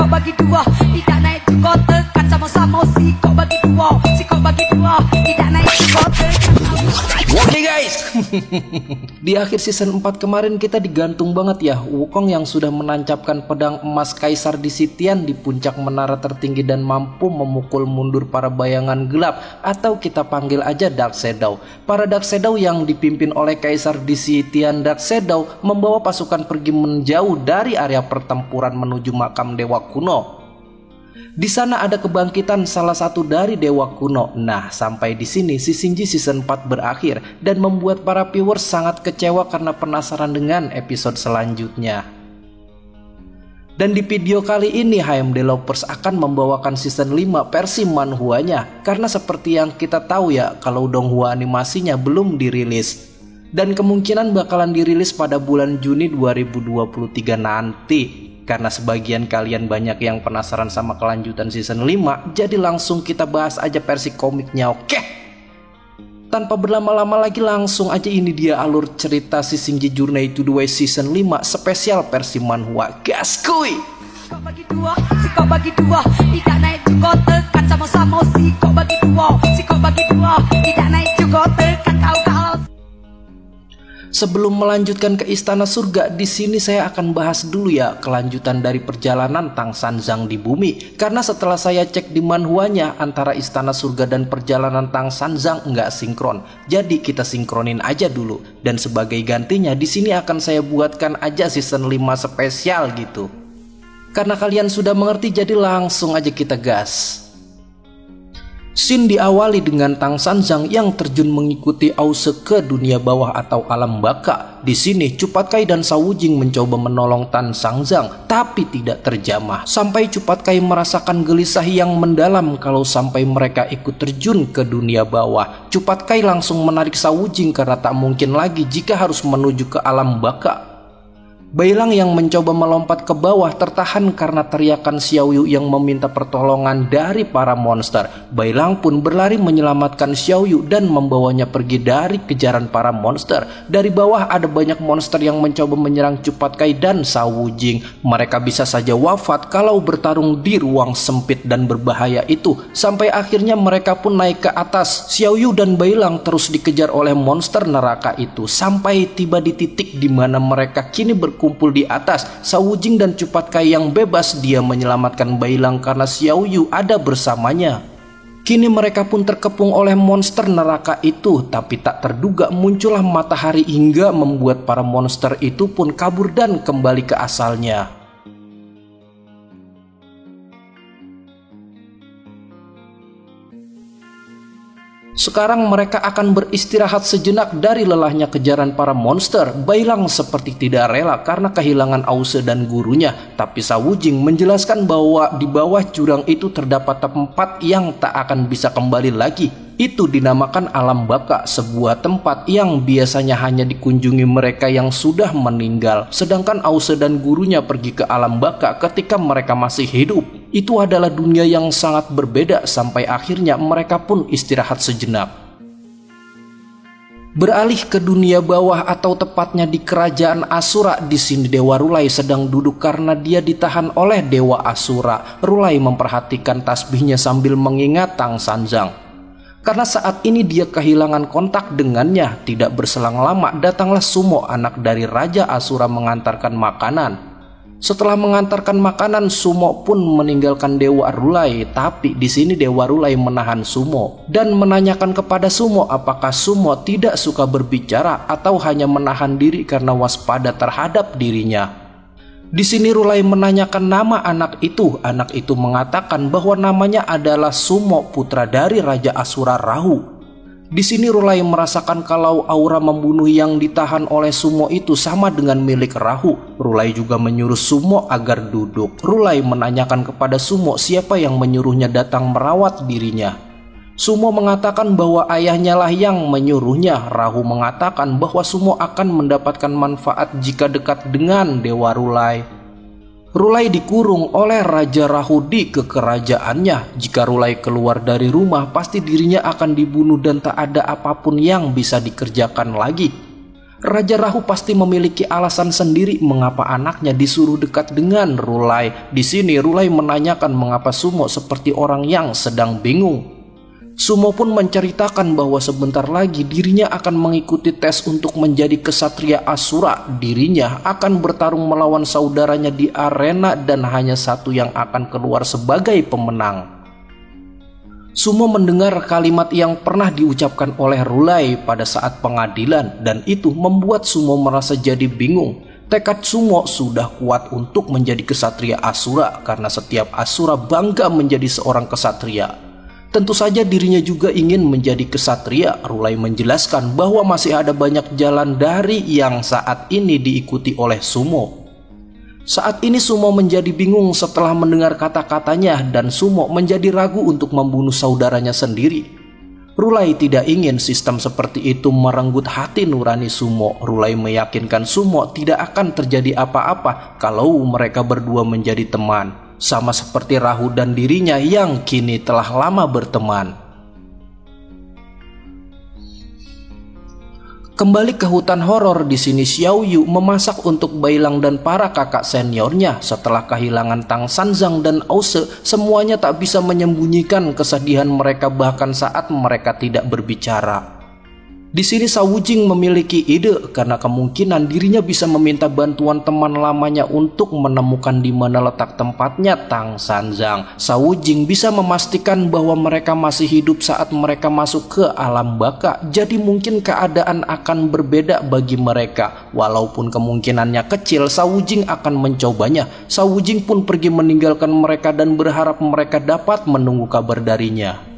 kau bagi dua, tidak naik juga tekan sama-sama si kau bagi dua, si kau bagi dua, tidak naik juga tekan. Oke guys, di akhir season 4 kemarin kita digantung banget ya Wukong yang sudah menancapkan pedang emas Kaisar di Sitian di puncak menara tertinggi dan mampu memukul mundur para bayangan gelap, atau kita panggil aja Dark Shadow. Para Dark Shadow yang dipimpin oleh Kaisar di Sitian Dark Shadow membawa pasukan pergi menjauh dari area pertempuran menuju makam dewa kuno. Di sana ada kebangkitan salah satu dari dewa kuno. Nah, sampai di sini si Shinji season 4 berakhir dan membuat para viewers sangat kecewa karena penasaran dengan episode selanjutnya. Dan di video kali ini HMD Lovers akan membawakan season 5 versi manhwanya, karena seperti yang kita tahu ya kalau donghua animasinya belum dirilis. Dan kemungkinan bakalan dirilis pada bulan Juni 2023 nanti. Karena sebagian kalian banyak yang penasaran sama kelanjutan season 5, jadi langsung kita bahas aja versi komiknya, oke? Tanpa berlama-lama lagi langsung aja ini dia alur cerita si Shinji Journey to the West season 5 spesial versi manhwa. Gas kuy! Kau bagi dua, si kau bagi dua, tidak naik juga tekan sama-sama si kau bagi dua, si kau bagi dua, tidak naik juga tekan kau kalau. Sebelum melanjutkan ke Istana Surga, di sini saya akan bahas dulu ya kelanjutan dari perjalanan Tang Sanzang di bumi. Karena setelah saya cek di manhwanya, antara Istana Surga dan perjalanan Tang Sanzang nggak sinkron. Jadi kita sinkronin aja dulu. Dan sebagai gantinya, di sini akan saya buatkan aja season 5 spesial gitu. Karena kalian sudah mengerti, jadi langsung aja kita gas. Scene diawali dengan Tang Sanzang yang terjun mengikuti Ause ke dunia bawah atau alam baka. Di sini Cupat Kai dan Sawujing mencoba menolong Tang Sanzang, tapi tidak terjamah. Sampai Cupat Kai merasakan gelisah yang mendalam kalau sampai mereka ikut terjun ke dunia bawah. Cupat Kai langsung menarik Sawujing karena tak mungkin lagi jika harus menuju ke alam baka. Bailang yang mencoba melompat ke bawah tertahan karena teriakan Xiaoyu yang meminta pertolongan dari para monster. Bailang pun berlari menyelamatkan Xiaoyu dan membawanya pergi dari kejaran para monster. Dari bawah ada banyak monster yang mencoba menyerang Cupat Kai dan Sawujing. Mereka bisa saja wafat kalau bertarung di ruang sempit dan berbahaya itu. Sampai akhirnya mereka pun naik ke atas. Xiaoyu dan Bailang terus dikejar oleh monster neraka itu sampai tiba di titik di mana mereka kini kumpul di atas. Sawujing dan Cupat Kai yang bebas, dia menyelamatkan Bailang karena Xiaoyu ada bersamanya. Kini mereka pun terkepung oleh monster neraka itu, tapi tak terduga muncullah matahari hingga membuat para monster itu pun kabur dan kembali ke asalnya. Sekarang mereka akan beristirahat sejenak dari lelahnya kejaran para monster. Bailang seperti tidak rela karena kehilangan Ause dan gurunya. Tapi Sawujing menjelaskan bahwa di bawah jurang itu terdapat tempat yang tak akan bisa kembali lagi. Itu dinamakan alam baka, sebuah tempat yang biasanya hanya dikunjungi mereka yang sudah meninggal. Sedangkan Ause dan gurunya pergi ke alam baka ketika mereka masih hidup. Itu adalah dunia yang sangat berbeda sampai akhirnya mereka pun istirahat sejenak. Beralih ke dunia bawah atau tepatnya di kerajaan Asura. Di sini Dewa Rulai sedang duduk karena dia ditahan oleh Dewa Asura. Rulai memperhatikan tasbihnya sambil mengingat Tang Sanzang. Karena saat ini dia kehilangan kontak dengannya. Tidak berselang lama datanglah Sumo, anak dari Raja Asura, mengantarkan makanan. Setelah mengantarkan makanan, Sumo pun meninggalkan Dewa Rulai. Tapi di sini Dewa Rulai menahan Sumo dan menanyakan kepada Sumo apakah Sumo tidak suka berbicara atau hanya menahan diri karena waspada terhadap dirinya. Di sini Rulai menanyakan nama anak itu. Anak itu mengatakan bahwa namanya adalah Sumo, putra dari Raja Asura Rahu. Di sini Rulai merasakan kalau aura membunuh yang ditahan oleh Sumo itu sama dengan milik Rahu. Rulai juga menyuruh Sumo agar duduk. Rulai menanyakan kepada Sumo siapa yang menyuruhnya datang merawat dirinya. Sumo mengatakan bahwa ayahnya lah yang menyuruhnya. Rahu mengatakan bahwa Sumo akan mendapatkan manfaat jika dekat dengan Dewa Rulai. Rulai dikurung oleh Raja Rahu di kekerajaannya. Jika Rulai keluar dari rumah, pasti dirinya akan dibunuh dan tak ada apapun yang bisa dikerjakan lagi. Raja Rahu pasti memiliki alasan sendiri mengapa anaknya disuruh dekat dengan Rulai. Di sini Rulai menanyakan mengapa Sumo seperti orang yang sedang bingung. Sumo pun menceritakan bahwa sebentar lagi dirinya akan mengikuti tes untuk menjadi kesatria Asura. Dirinya akan bertarung melawan saudaranya di arena dan hanya satu yang akan keluar sebagai pemenang. Sumo mendengar kalimat yang pernah diucapkan oleh Rulai pada saat pengadilan dan itu membuat Sumo merasa jadi bingung. Tekad Sumo sudah kuat untuk menjadi kesatria Asura karena setiap Asura bangga menjadi seorang kesatria. Tentu saja dirinya juga ingin menjadi kesatria. Rulai menjelaskan bahwa masih ada banyak jalan dari yang saat ini diikuti oleh Sumo. Saat ini Sumo menjadi bingung setelah mendengar kata-katanya dan Sumo menjadi ragu untuk membunuh saudaranya sendiri. Rulai tidak ingin sistem seperti itu merenggut hati nurani Sumo. Rulai meyakinkan Sumo tidak akan terjadi apa-apa kalau mereka berdua menjadi teman. Sama seperti Rahu dan dirinya yang kini telah lama berteman. Kembali ke hutan horor, di sini Xiao Yu memasak untuk Bailang dan para kakak seniornya. Setelah kehilangan Tang Sanzang dan Ause, semuanya tak bisa menyembunyikan kesedihan mereka bahkan saat mereka tidak berbicara. Di sini Shao Wujing memiliki ide karena kemungkinan dirinya bisa meminta bantuan teman lamanya untuk menemukan di mana letak tempatnya Tang Sanzang. Shao Wujing bisa memastikan bahwa mereka masih hidup saat mereka masuk ke alam baka, jadi mungkin keadaan akan berbeda bagi mereka. Walaupun kemungkinannya kecil, Shao Wujing akan mencobanya. Shao Wujing pun pergi meninggalkan mereka dan berharap mereka dapat menunggu kabar darinya.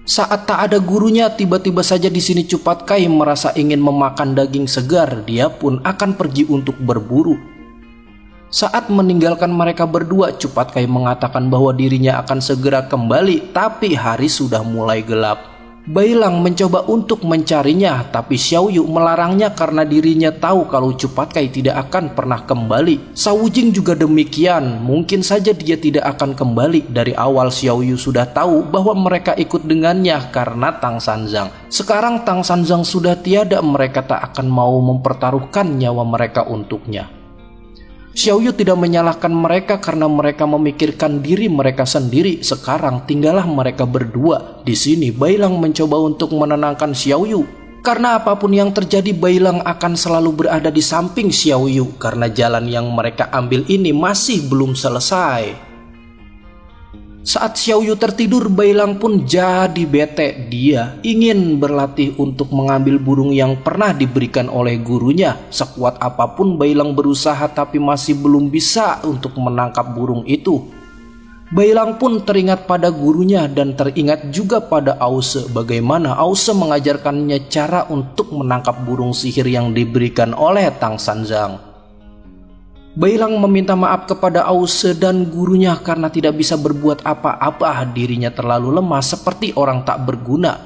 Saat tak ada gurunya, tiba-tiba saja di sini Cupat Kai merasa ingin memakan daging segar. Dia pun akan pergi untuk berburu. Saat meninggalkan mereka berdua, Cupat Kai mengatakan bahwa dirinya akan segera kembali, tapi hari sudah mulai gelap. Bailang mencoba untuk mencarinya, tapi Xiao Yu melarangnya karena dirinya tahu kalau Cupat Kai tidak akan pernah kembali. Shao Wujing juga demikian, mungkin saja dia tidak akan kembali. Dari awal Xiao Yu sudah tahu bahwa mereka ikut dengannya karena Tang Sanzang. Sekarang Tang Sanzang sudah tiada, mereka tak akan mau mempertaruhkan nyawa mereka untuknya. Xiao Yu tidak menyalahkan mereka karena mereka memikirkan diri mereka sendiri. Sekarang tinggallah mereka berdua. Di sini Bailang mencoba untuk menenangkan Xiao Yu. Karena apapun yang terjadi, Bailang akan selalu berada di samping Xiao Yu karena jalan yang mereka ambil ini masih belum selesai. Saat Xiao Yu tertidur, Bailang pun jadi bete. Dia ingin berlatih untuk mengambil burung yang pernah diberikan oleh gurunya. Sekuat apapun Bailang berusaha tapi masih belum bisa untuk menangkap burung itu. Bailang pun teringat pada gurunya dan teringat juga pada Ause. Bagaimana Ause mengajarkannya cara untuk menangkap burung sihir yang diberikan oleh Tang Sanzang. Bailang meminta maaf kepada Ause dan gurunya karena tidak bisa berbuat apa-apa. Dirinya terlalu lemah seperti orang tak berguna.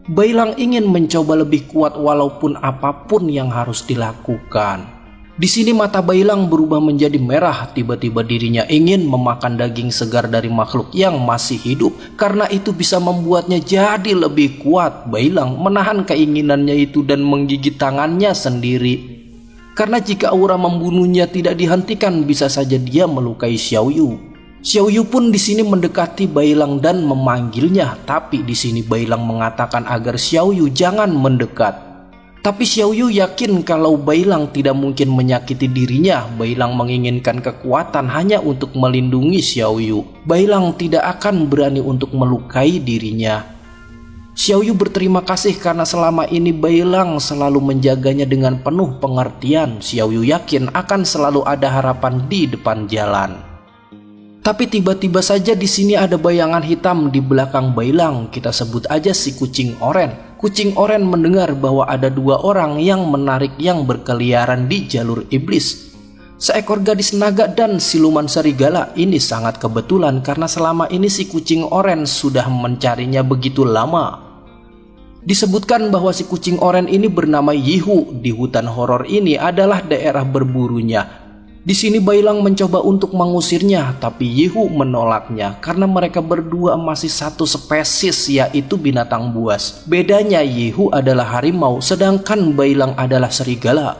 Bailang ingin mencoba lebih kuat walaupun apapun yang harus dilakukan. Di sini mata Bailang berubah menjadi merah. Tiba-tiba dirinya ingin memakan daging segar dari makhluk yang masih hidup karena itu bisa membuatnya jadi lebih kuat. Bailang menahan keinginannya itu dan menggigit tangannya sendiri. Karena jika aura membunuhnya tidak dihentikan, bisa saja dia melukai Xiao Yu. Xiao Yu pun di sini mendekati Bailang dan memanggilnya, tapi di sini Bailang mengatakan agar Xiao Yu jangan mendekat. Tapi Xiao Yu yakin kalau Bailang tidak mungkin menyakiti dirinya. Bailang menginginkan kekuatan hanya untuk melindungi Xiao Yu. Bailang tidak akan berani untuk melukai dirinya. Xiao Yu berterima kasih karena selama ini Bailang selalu menjaganya dengan penuh pengertian. Xiao Yu yakin akan selalu ada harapan di depan jalan. Tapi tiba-tiba saja di sini ada bayangan hitam di belakang Bailang. Kita sebut aja si kucing oren. Kucing oren mendengar bahwa ada dua orang yang menarik yang berkeliaran di jalur iblis. Seekor gadis naga dan siluman serigala. Ini sangat kebetulan karena selama ini si kucing oren sudah mencarinya begitu lama. Disebutkan bahwa si kucing oren ini bernama Yihu. Di hutan horor ini adalah daerah berburunya. Di sini Bailang mencoba untuk mengusirnya, tapi Yehu menolaknya karena mereka berdua masih satu spesies, yaitu binatang buas. Bedanya Yehu adalah harimau, sedangkan Bailang adalah serigala.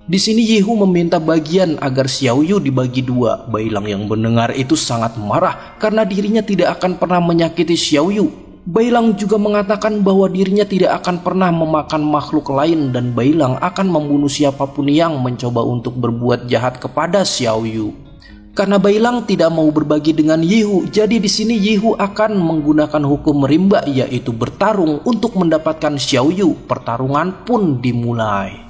Di sini Yehu meminta bagian agar Xiaoyu dibagi dua. Bailang yang mendengar itu sangat marah karena dirinya tidak akan pernah menyakiti Xiaoyu. Bailang juga mengatakan bahwa dirinya tidak akan pernah memakan makhluk lain dan Bailang akan membunuh siapapun yang mencoba untuk berbuat jahat kepada Xiaoyu. Karena Bailang tidak mau berbagi dengan Yehu, jadi di sini Yehu akan menggunakan hukum rimba, yaitu bertarung untuk mendapatkan Xiaoyu. Pertarungan pun dimulai.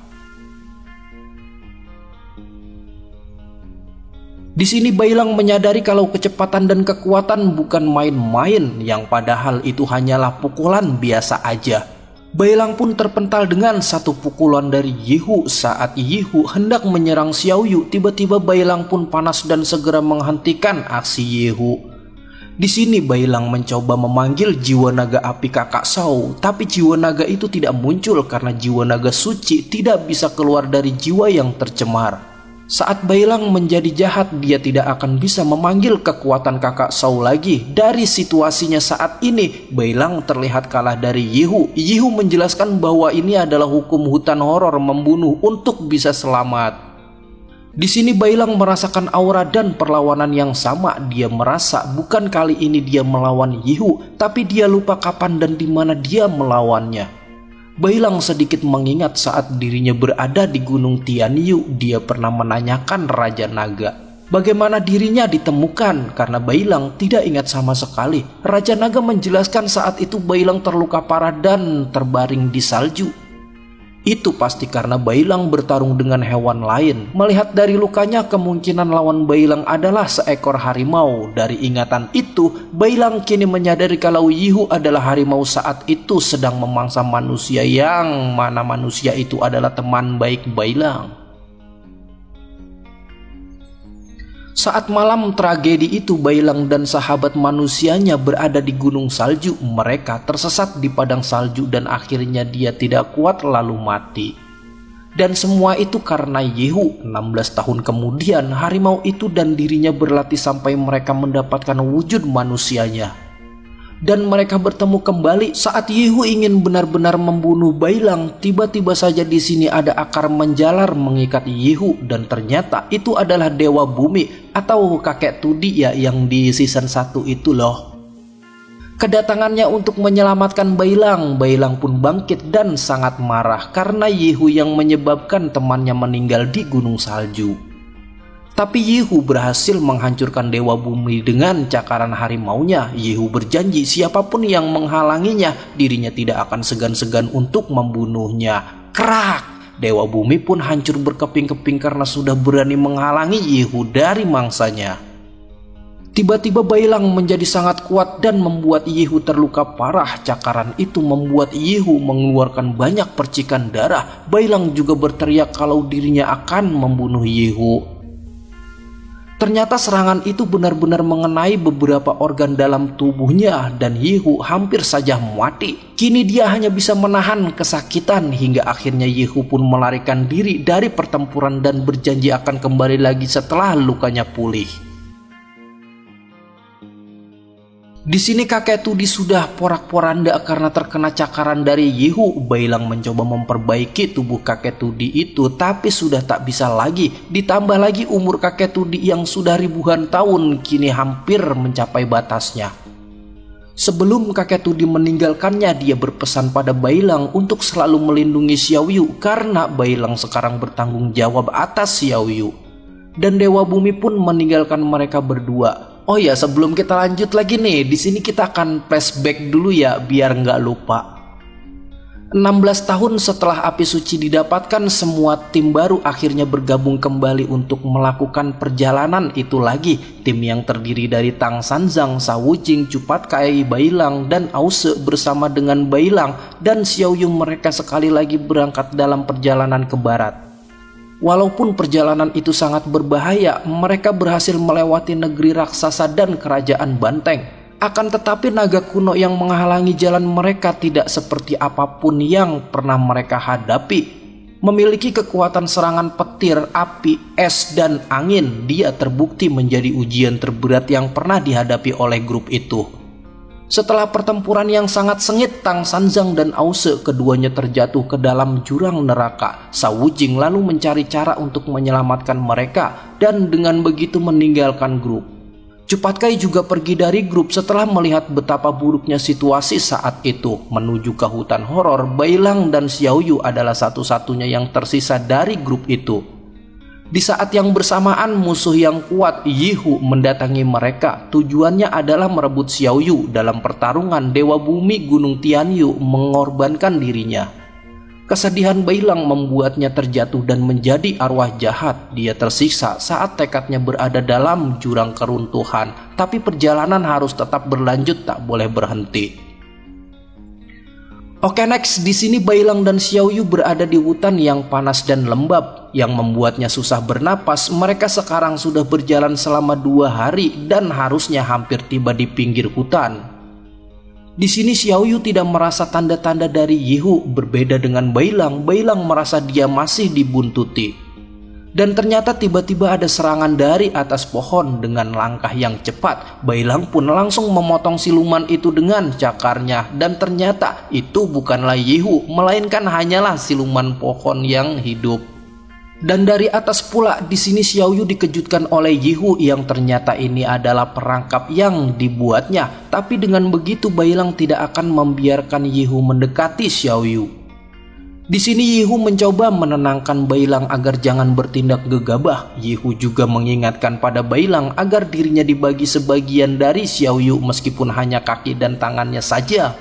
Di sini Bailang menyadari kalau kecepatan dan kekuatan bukan main-main, yang padahal itu hanyalah pukulan biasa aja. Bailang pun terpental dengan satu pukulan dari Yehu. Saat Yehu hendak menyerang Xiaoyu, tiba-tiba Bailang pun panas dan segera menghentikan aksi Yehu. Di sini Bailang mencoba memanggil jiwa naga api kakak Shao, tapi jiwa naga itu tidak muncul karena jiwa naga suci tidak bisa keluar dari jiwa yang tercemar. Saat Bailang menjadi jahat, dia tidak akan bisa memanggil kekuatan kakak Shao lagi. Dari situasinya saat ini, Bailang terlihat kalah dari Yehu. Yehu menjelaskan bahwa ini adalah hukum hutan horor, membunuh untuk bisa selamat. Di sini Bailang merasakan aura dan perlawanan yang sama. Dia merasa bukan kali ini dia melawan Yehu, tapi dia lupa kapan dan di mana dia melawannya. Bailang sedikit mengingat saat dirinya berada di Gunung Tianyu, dia pernah menanyakan Raja Naga bagaimana dirinya ditemukan karena Bailang tidak ingat sama sekali. Raja Naga menjelaskan saat itu Bailang terluka parah dan terbaring di salju. Itu pasti karena Bailang bertarung dengan hewan lain. Melihat dari lukanya, kemungkinan lawan Bailang adalah seekor harimau. Dari ingatan itu, Bailang kini menyadari kalau Yehu adalah harimau saat itu sedang memangsa manusia, yang mana manusia itu adalah teman baik Bailang. Saat malam tragedi itu, Bailang dan sahabat manusianya berada di gunung salju. Mereka tersesat di padang salju dan akhirnya dia tidak kuat lalu mati. Dan semua itu karena Yehu. 16 tahun kemudian, harimau itu dan dirinya berlatih sampai mereka mendapatkan wujud manusianya. Dan mereka bertemu kembali saat Yehu ingin benar-benar membunuh Bailang. Tiba-tiba saja di sini ada akar menjalar mengikat Yehu, dan ternyata itu adalah Dewa Bumi atau kakek Tudi ya, yang di season 1 itu loh. Kedatangannya untuk menyelamatkan Bailang. Bailang pun bangkit dan sangat marah karena Yehu yang menyebabkan temannya meninggal di gunung salju. Tapi Yehu berhasil menghancurkan Dewa Bumi dengan cakaran harimaunya. Yehu berjanji siapapun yang menghalanginya, dirinya tidak akan segan-segan untuk membunuhnya. Krak! Dewa Bumi pun hancur berkeping-keping karena sudah berani menghalangi Yehu dari mangsanya. Tiba-tiba Bailang menjadi sangat kuat dan membuat Yehu terluka parah. Cakaran itu membuat Yehu mengeluarkan banyak percikan darah. Bailang juga berteriak kalau dirinya akan membunuh Yehu. Ternyata serangan itu benar-benar mengenai beberapa organ dalam tubuhnya dan Yehu hampir saja mati. Kini dia hanya bisa menahan kesakitan hingga akhirnya Yehu pun melarikan diri dari pertempuran dan berjanji akan kembali lagi setelah lukanya pulih. Di sini kakek Tudi sudah porak-poranda karena terkena cakaran dari Yehu. Bailang mencoba memperbaiki tubuh kakek Tudi itu, tapi sudah tak bisa lagi. Ditambah lagi umur kakek Tudi yang sudah ribuan tahun kini hampir mencapai batasnya. Sebelum kakek Tudi meninggalkannya, dia berpesan pada Bailang untuk selalu melindungi Xiaoyu karena Bailang sekarang bertanggung jawab atas Xiaoyu. Dan Dewa Bumi pun meninggalkan mereka berdua. Oh ya, sebelum kita lanjut lagi nih, di sini kita akan flashback dulu ya biar nggak lupa. 16 tahun setelah api suci didapatkan, semua tim baru akhirnya bergabung kembali untuk melakukan perjalanan itu lagi. Tim yang terdiri dari Tang Sanzang, Shao Wujing, Cupat Kai, Bailang, dan Ause bersama dengan Bailang dan Xiaoyu, mereka sekali lagi berangkat dalam perjalanan ke barat. Walaupun perjalanan itu sangat berbahaya, mereka berhasil melewati negeri raksasa dan kerajaan banteng. Akan tetapi naga kuno yang menghalangi jalan mereka tidak seperti apapun yang pernah mereka hadapi. Memiliki kekuatan serangan petir, api, es, dan angin, dia terbukti menjadi ujian terberat yang pernah dihadapi oleh grup itu. Setelah pertempuran yang sangat sengit, Tang Sanzang dan Ause keduanya terjatuh ke dalam jurang neraka. Shao Wujing lalu mencari cara untuk menyelamatkan mereka dan dengan begitu meninggalkan grup. Cupat Kai juga pergi dari grup setelah melihat betapa buruknya situasi saat itu. Menuju ke hutan horor, Bai Lang dan Xiao Yu adalah satu-satunya yang tersisa dari grup itu. Di saat yang bersamaan, musuh yang kuat Yihu mendatangi mereka. Tujuannya adalah merebut Xiao Yu. Dalam pertarungan, Dewa Bumi Gunung Tianyu mengorbankan dirinya. Kesedihan Bai Lang membuatnya terjatuh dan menjadi arwah jahat. Dia tersiksa saat tekadnya berada dalam jurang keruntuhan, tapi perjalanan harus tetap berlanjut, tak boleh berhenti. Oke, next, di sini Bai Lang dan Xiao Yu berada di hutan yang panas dan lembab, yang membuatnya susah bernapas. Mereka sekarang sudah berjalan selama 2 hari dan harusnya hampir tiba di pinggir hutan. Di sini Xiao Yu tidak merasa tanda-tanda dari Yihu. Berbeda dengan Bai Lang merasa dia masih dibuntuti. Dan ternyata tiba-tiba ada serangan dari atas pohon dengan langkah yang cepat. Bai Lang pun langsung memotong siluman itu dengan cakarnya. Dan ternyata itu bukanlah Yihu, melainkan hanyalah siluman pohon yang hidup. Dan dari atas pula di sini Xiao Yu dikejutkan oleh Yihu yang ternyata ini adalah perangkap yang dibuatnya. Tapi dengan begitu Bai Lang tidak akan membiarkan Yihu mendekati Xiao Yu. Di sini Yihu mencoba menenangkan Bai Lang agar jangan bertindak gegabah. Yihu juga mengingatkan pada Bai Lang agar dirinya dibagi sebagian dari Xiao Yu meskipun hanya kaki dan tangannya saja.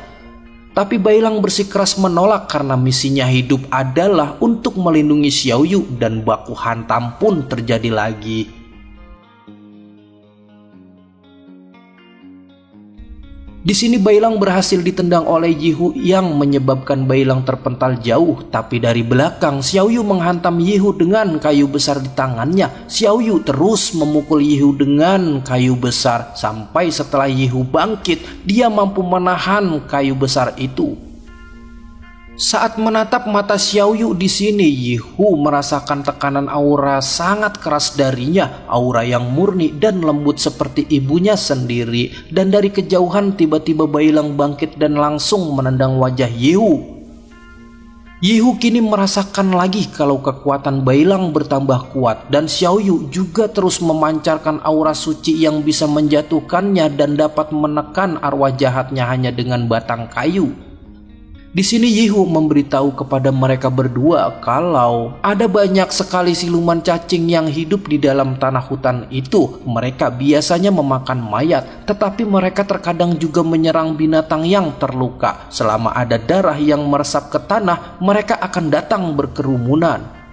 Tapi Bai Lang bersikeras menolak karena misinya hidup adalah untuk melindungi Xiao Yu dan baku hantam pun terjadi lagi. Di sini Bai Lang berhasil ditendang oleh Yihu yang menyebabkan Bai Lang terpental jauh. Tapi dari belakang Xiao Yu menghantam Yihu dengan kayu besar di tangannya. Xiao Yu terus memukul Yihu dengan kayu besar sampai setelah Yihu bangkit, dia mampu menahan kayu besar itu. Saat menatap mata Xiao Yu di sini, Yihu merasakan tekanan aura sangat keras darinya, aura yang murni dan lembut seperti ibunya sendiri. Dan dari kejauhan tiba-tiba Bai Lang bangkit dan langsung menendang wajah Yihu. Yihu kini merasakan lagi kalau kekuatan Bai Lang bertambah kuat dan Xiao Yu juga terus memancarkan aura suci yang bisa menjatuhkannya dan dapat menekan arwah jahatnya hanya dengan batang kayu. Di sini Yihu memberitahu kepada mereka berdua kalau ada banyak sekali siluman cacing yang hidup di dalam tanah hutan itu. Mereka biasanya memakan mayat, tetapi mereka terkadang juga menyerang binatang yang terluka. Selama ada darah yang meresap ke tanah, mereka akan datang berkerumunan.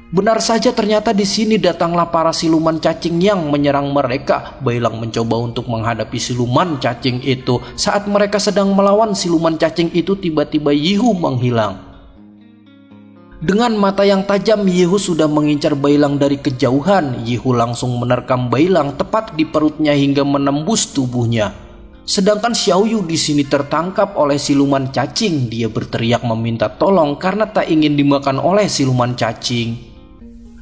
Benar saja, ternyata di sini datanglah para siluman cacing yang menyerang mereka. Bai Lang mencoba untuk menghadapi siluman cacing itu. Saat mereka sedang melawan siluman cacing itu, tiba-tiba Yihu menghilang. Dengan mata yang tajam, Yihu sudah mengincar Bai Lang dari kejauhan. Yihu langsung menerkam Bai Lang tepat di perutnya hingga menembus tubuhnya. Sedangkan Xiao Yu di sini tertangkap oleh siluman cacing. Dia berteriak meminta tolong karena tak ingin dimakan oleh siluman cacing.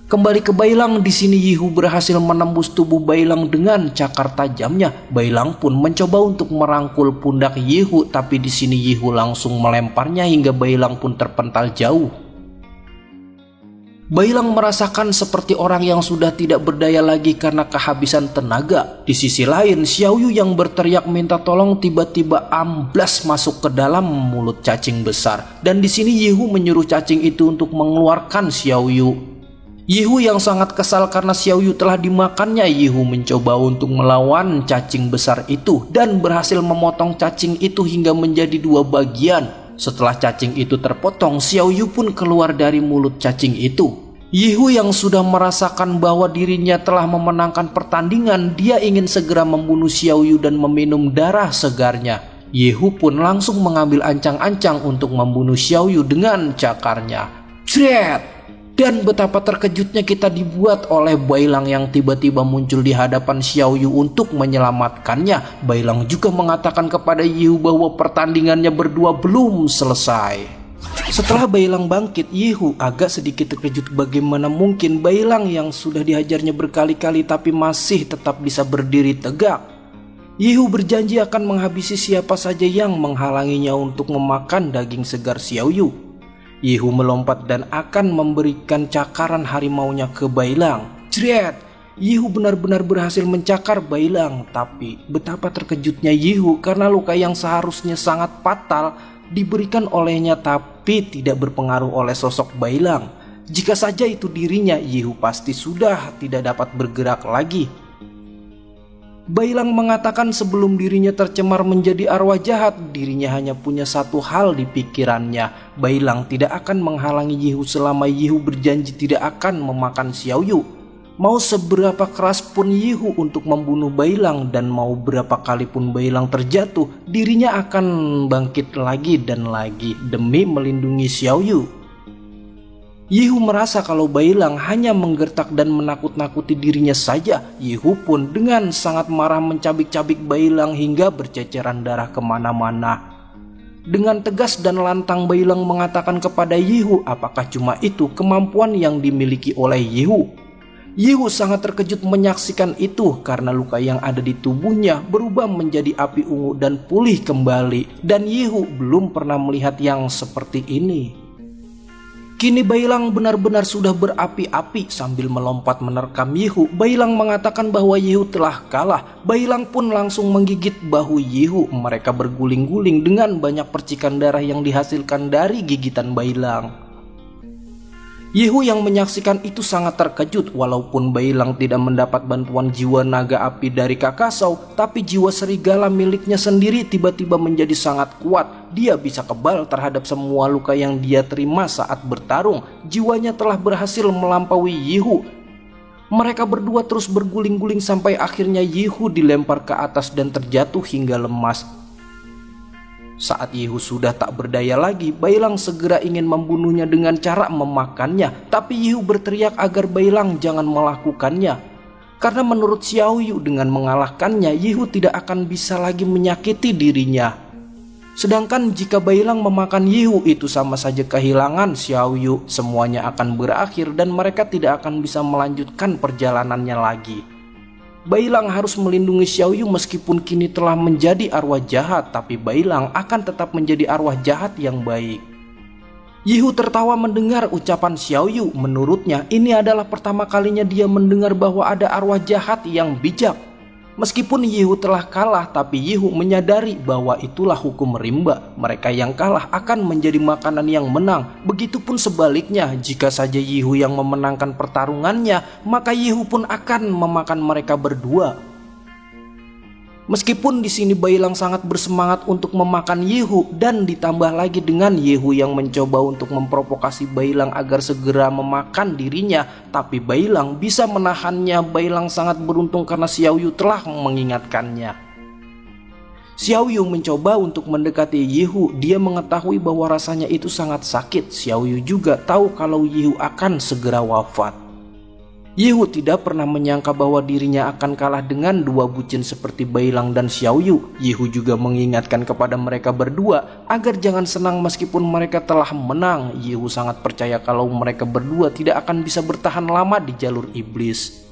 Kembali ke Bai Lang, di sini Yihu berhasil menembus tubuh Bai Lang dengan cakar tajamnya. Bai Lang pun mencoba untuk merangkul pundak Yihu, tapi di sini Yihu langsung melemparnya hingga Bai Lang pun terpental jauh. Bai Lang merasakan seperti orang yang sudah tidak berdaya lagi karena kehabisan tenaga. Di sisi lain, Xiao Yu yang berteriak minta tolong tiba-tiba amblas masuk ke dalam mulut cacing besar. Dan di sini Yihu menyuruh cacing itu untuk mengeluarkan Xiao Yu. Yihu yang sangat kesal karena Xiao Yu telah dimakannya. Yihu mencoba untuk melawan cacing besar itu dan berhasil memotong cacing itu hingga menjadi 2 bagian. Setelah cacing itu terpotong, Xiao Yu pun keluar dari mulut cacing itu. Yihu yang sudah merasakan bahwa dirinya telah memenangkan pertandingan, dia ingin segera membunuh Xiao Yu dan meminum darah segarnya. Yihu pun langsung mengambil ancang-ancang untuk membunuh Xiao Yu dengan cakarnya. Jret! Dan betapa terkejutnya kita dibuat oleh Bai Lang yang tiba-tiba muncul di hadapan Xiao Yu untuk menyelamatkannya. Bai Lang juga mengatakan kepada Yihu bahwa pertandingannya berdua belum selesai. Setelah Bailang bangkit, Yehu agak sedikit terkejut bagaimana mungkin Bailang yang sudah dihajarnya berkali-kali tapi masih tetap bisa berdiri tegak. Yehu berjanji akan menghabisi siapa saja yang menghalanginya untuk memakan daging segar Xiaoyu. Yehu melompat dan akan memberikan cakaran harimaunya ke Bailang. Jret! Yehu benar-benar berhasil mencakar Bailang, tapi betapa terkejutnya Yehu karena luka yang seharusnya sangat fatal diberikan olehnya tapi tidak berpengaruh oleh sosok Bailang. Jika saja itu dirinya, Yehu pasti sudah tidak dapat bergerak lagi. Bailang mengatakan sebelum dirinya tercemar menjadi arwah jahat, dirinya hanya punya satu hal di pikirannya. Bailang tidak akan menghalangi Yehu selama Yehu berjanji tidak akan memakan Xiaoyu. Mau seberapa keras pun Yehu untuk membunuh Bailang dan mau berapa kali pun Bailang terjatuh, dirinya akan bangkit lagi dan lagi demi melindungi Xiaoyu. Yehu merasa kalau Bailang hanya menggertak dan menakut-nakuti dirinya saja. Yehu pun dengan sangat marah mencabik-cabik Bailang hingga berceceran darah kemana-mana. Dengan tegas dan lantang Bailang mengatakan kepada Yehu apakah cuma itu kemampuan yang dimiliki oleh Yehu. Yehu sangat terkejut menyaksikan itu karena luka yang ada di tubuhnya berubah menjadi api ungu dan pulih kembali, dan Yehu belum pernah melihat yang seperti ini. Kini Bailang benar-benar sudah berapi-api. Sambil melompat menerkam Yehu, Bailang mengatakan bahwa Yehu telah kalah. Bailang pun langsung menggigit bahu Yehu. Mereka berguling-guling dengan banyak percikan darah yang dihasilkan dari gigitan Bailang. Yehu yang menyaksikan itu sangat terkejut. Walaupun Bailang tidak mendapat bantuan jiwa naga api dari Kakasau, tapi jiwa serigala miliknya sendiri tiba-tiba menjadi sangat kuat. Dia bisa kebal terhadap semua luka yang dia terima saat bertarung. Jiwanya telah berhasil melampaui Yehu. Mereka berdua terus berguling-guling sampai akhirnya Yehu dilempar ke atas dan terjatuh hingga lemas. Saat Yehu sudah tak berdaya lagi, Bailang segera ingin membunuhnya dengan cara memakannya. Tapi Yehu berteriak agar Bailang jangan melakukannya. Karena menurut Xiaoyu dengan mengalahkannya, Yehu tidak akan bisa lagi menyakiti dirinya. Sedangkan jika Bailang memakan Yehu, itu sama saja kehilangan Xiaoyu. Semuanya akan berakhir dan mereka tidak akan bisa melanjutkan perjalanannya lagi. Bailang harus melindungi Xiaoyu meskipun kini telah menjadi arwah jahat, tapi Bailang akan tetap menjadi arwah jahat yang baik. Yehu tertawa mendengar ucapan Xiaoyu. Menurutnya ini adalah pertama kalinya dia mendengar bahwa ada arwah jahat yang bijak. Meskipun Yehu telah kalah, tapi Yehu menyadari bahwa itulah hukum rimba. Mereka yang kalah akan menjadi makanan yang menang. Begitupun sebaliknya, jika saja Yehu yang memenangkan pertarungannya, maka Yehu pun akan memakan mereka berdua. Meskipun di sini Bailang sangat bersemangat untuk memakan Yehu, dan ditambah lagi dengan Yehu yang mencoba untuk memprovokasi Bailang agar segera memakan dirinya, tapi Bailang bisa menahannya. Bailang sangat beruntung karena Xiaoyu telah mengingatkannya. Xiaoyu mencoba untuk mendekati Yehu. Dia mengetahui bahwa rasanya itu sangat sakit. Xiaoyu juga tahu kalau Yehu akan segera wafat. Yehu tidak pernah menyangka bahwa dirinya akan kalah dengan dua bucin seperti Bailang dan Xiaoyu. Yehu juga mengingatkan kepada mereka berdua agar jangan senang meskipun mereka telah menang. Yehu sangat percaya kalau mereka berdua tidak akan bisa bertahan lama di jalur iblis.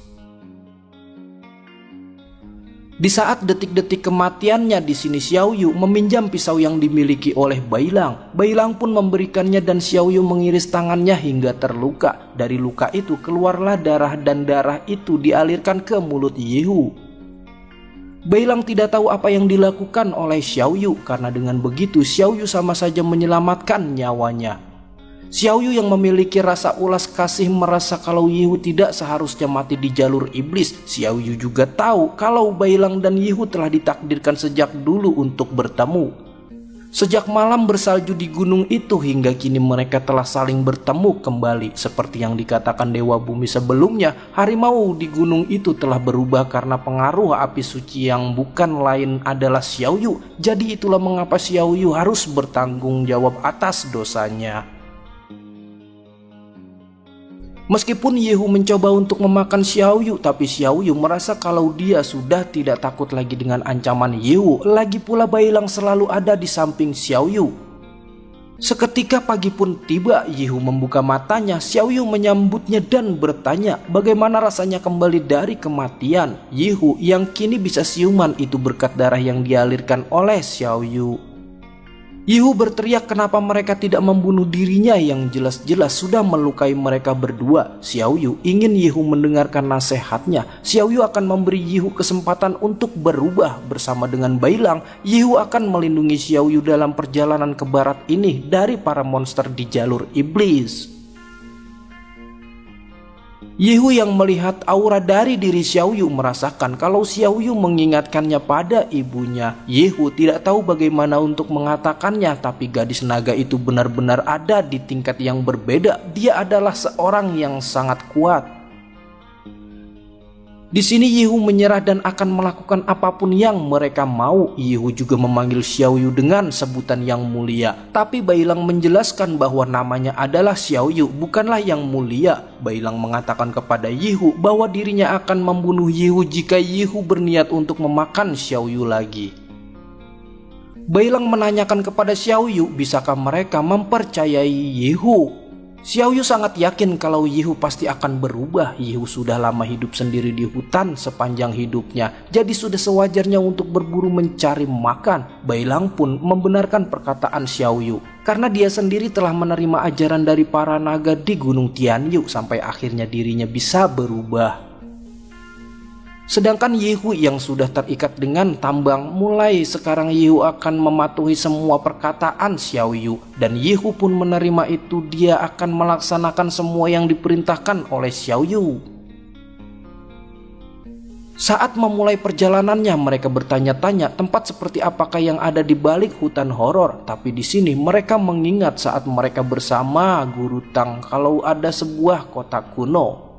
Di saat detik-detik kematiannya, di sini Xiaoyu meminjam pisau yang dimiliki oleh Bailang. Bailang pun memberikannya dan Xiaoyu mengiris tangannya hingga terluka. Dari luka itu keluarlah darah dan darah itu dialirkan ke mulut Yehu. Bailang tidak tahu apa yang dilakukan oleh Xiaoyu, karena dengan begitu Xiaoyu sama saja menyelamatkan nyawanya. Xiaoyu yang memiliki rasa ulas kasih merasa kalau Yehu tidak seharusnya mati di jalur iblis. Xiaoyu juga tahu kalau Bailang dan Yehu telah ditakdirkan sejak dulu untuk bertemu. Sejak malam bersalju di gunung itu hingga kini mereka telah saling bertemu kembali. Seperti yang dikatakan Dewa Bumi sebelumnya, harimau di gunung itu telah berubah karena pengaruh api suci yang bukan lain adalah Xiaoyu. Jadi itulah mengapa Xiaoyu harus bertanggung jawab atas dosanya. Meskipun Yehu mencoba untuk memakan Xiaoyu, tapi Xiaoyu merasa kalau dia sudah tidak takut lagi dengan ancaman Yehu. Lagi pula Bailang selalu ada di samping Xiaoyu. Seketika pagi pun tiba, Yihu membuka matanya. Xiao Yu menyambutnya dan bertanya bagaimana rasanya kembali dari kematian. Yihu yang kini bisa siuman itu berkat darah yang dialirkan oleh Xiao Yu. Yihu berteriak kenapa mereka tidak membunuh dirinya yang jelas-jelas sudah melukai mereka berdua. Xiao Yu ingin Yihu mendengarkan nasihatnya. Xiao Yu akan memberi Yihu kesempatan untuk berubah. Bersama dengan Bailang, Yihu akan melindungi Xiao Yu dalam perjalanan ke barat ini dari para monster di jalur iblis. Yihu yang melihat aura dari diri Xiao Yu merasakan kalau Xiao Yu mengingatkannya pada ibunya. Yihu tidak tahu bagaimana untuk mengatakannya, tapi gadis naga itu benar-benar ada di tingkat yang berbeda. Dia adalah seorang yang sangat kuat. Di sini Yihu menyerah dan akan melakukan apapun yang mereka mau. Yihu juga memanggil Xiao Yu dengan sebutan yang mulia. Tapi Bailang menjelaskan bahwa namanya adalah Xiao Yu, bukanlah yang mulia. Bailang mengatakan kepada Yihu bahwa dirinya akan membunuh Yihu jika Yihu berniat untuk memakan Xiao Yu lagi. Bailang menanyakan kepada Xiao Yu, bisakah mereka mempercayai Yihu? Xiao Yu sangat yakin kalau Yihu pasti akan berubah. Yihu sudah lama hidup sendiri di hutan sepanjang hidupnya, jadi sudah sewajarnya untuk berburu mencari makan. Bailang pun membenarkan perkataan Xiao Yu karena dia sendiri telah menerima ajaran dari para naga di Gunung Tianyu sampai akhirnya dirinya bisa berubah. Sedangkan Yihu yang sudah terikat dengan tambang, mulai sekarang Yihu akan mematuhi semua perkataan Xiao Yu. Dan Yihu pun menerima itu, dia akan melaksanakan semua yang diperintahkan oleh Xiao Yu. Saat memulai perjalanannya, mereka bertanya-tanya tempat seperti apakah yang ada di balik hutan horor. Tapi di sini mereka mengingat saat mereka bersama Guru Tang kalau ada sebuah kota kuno.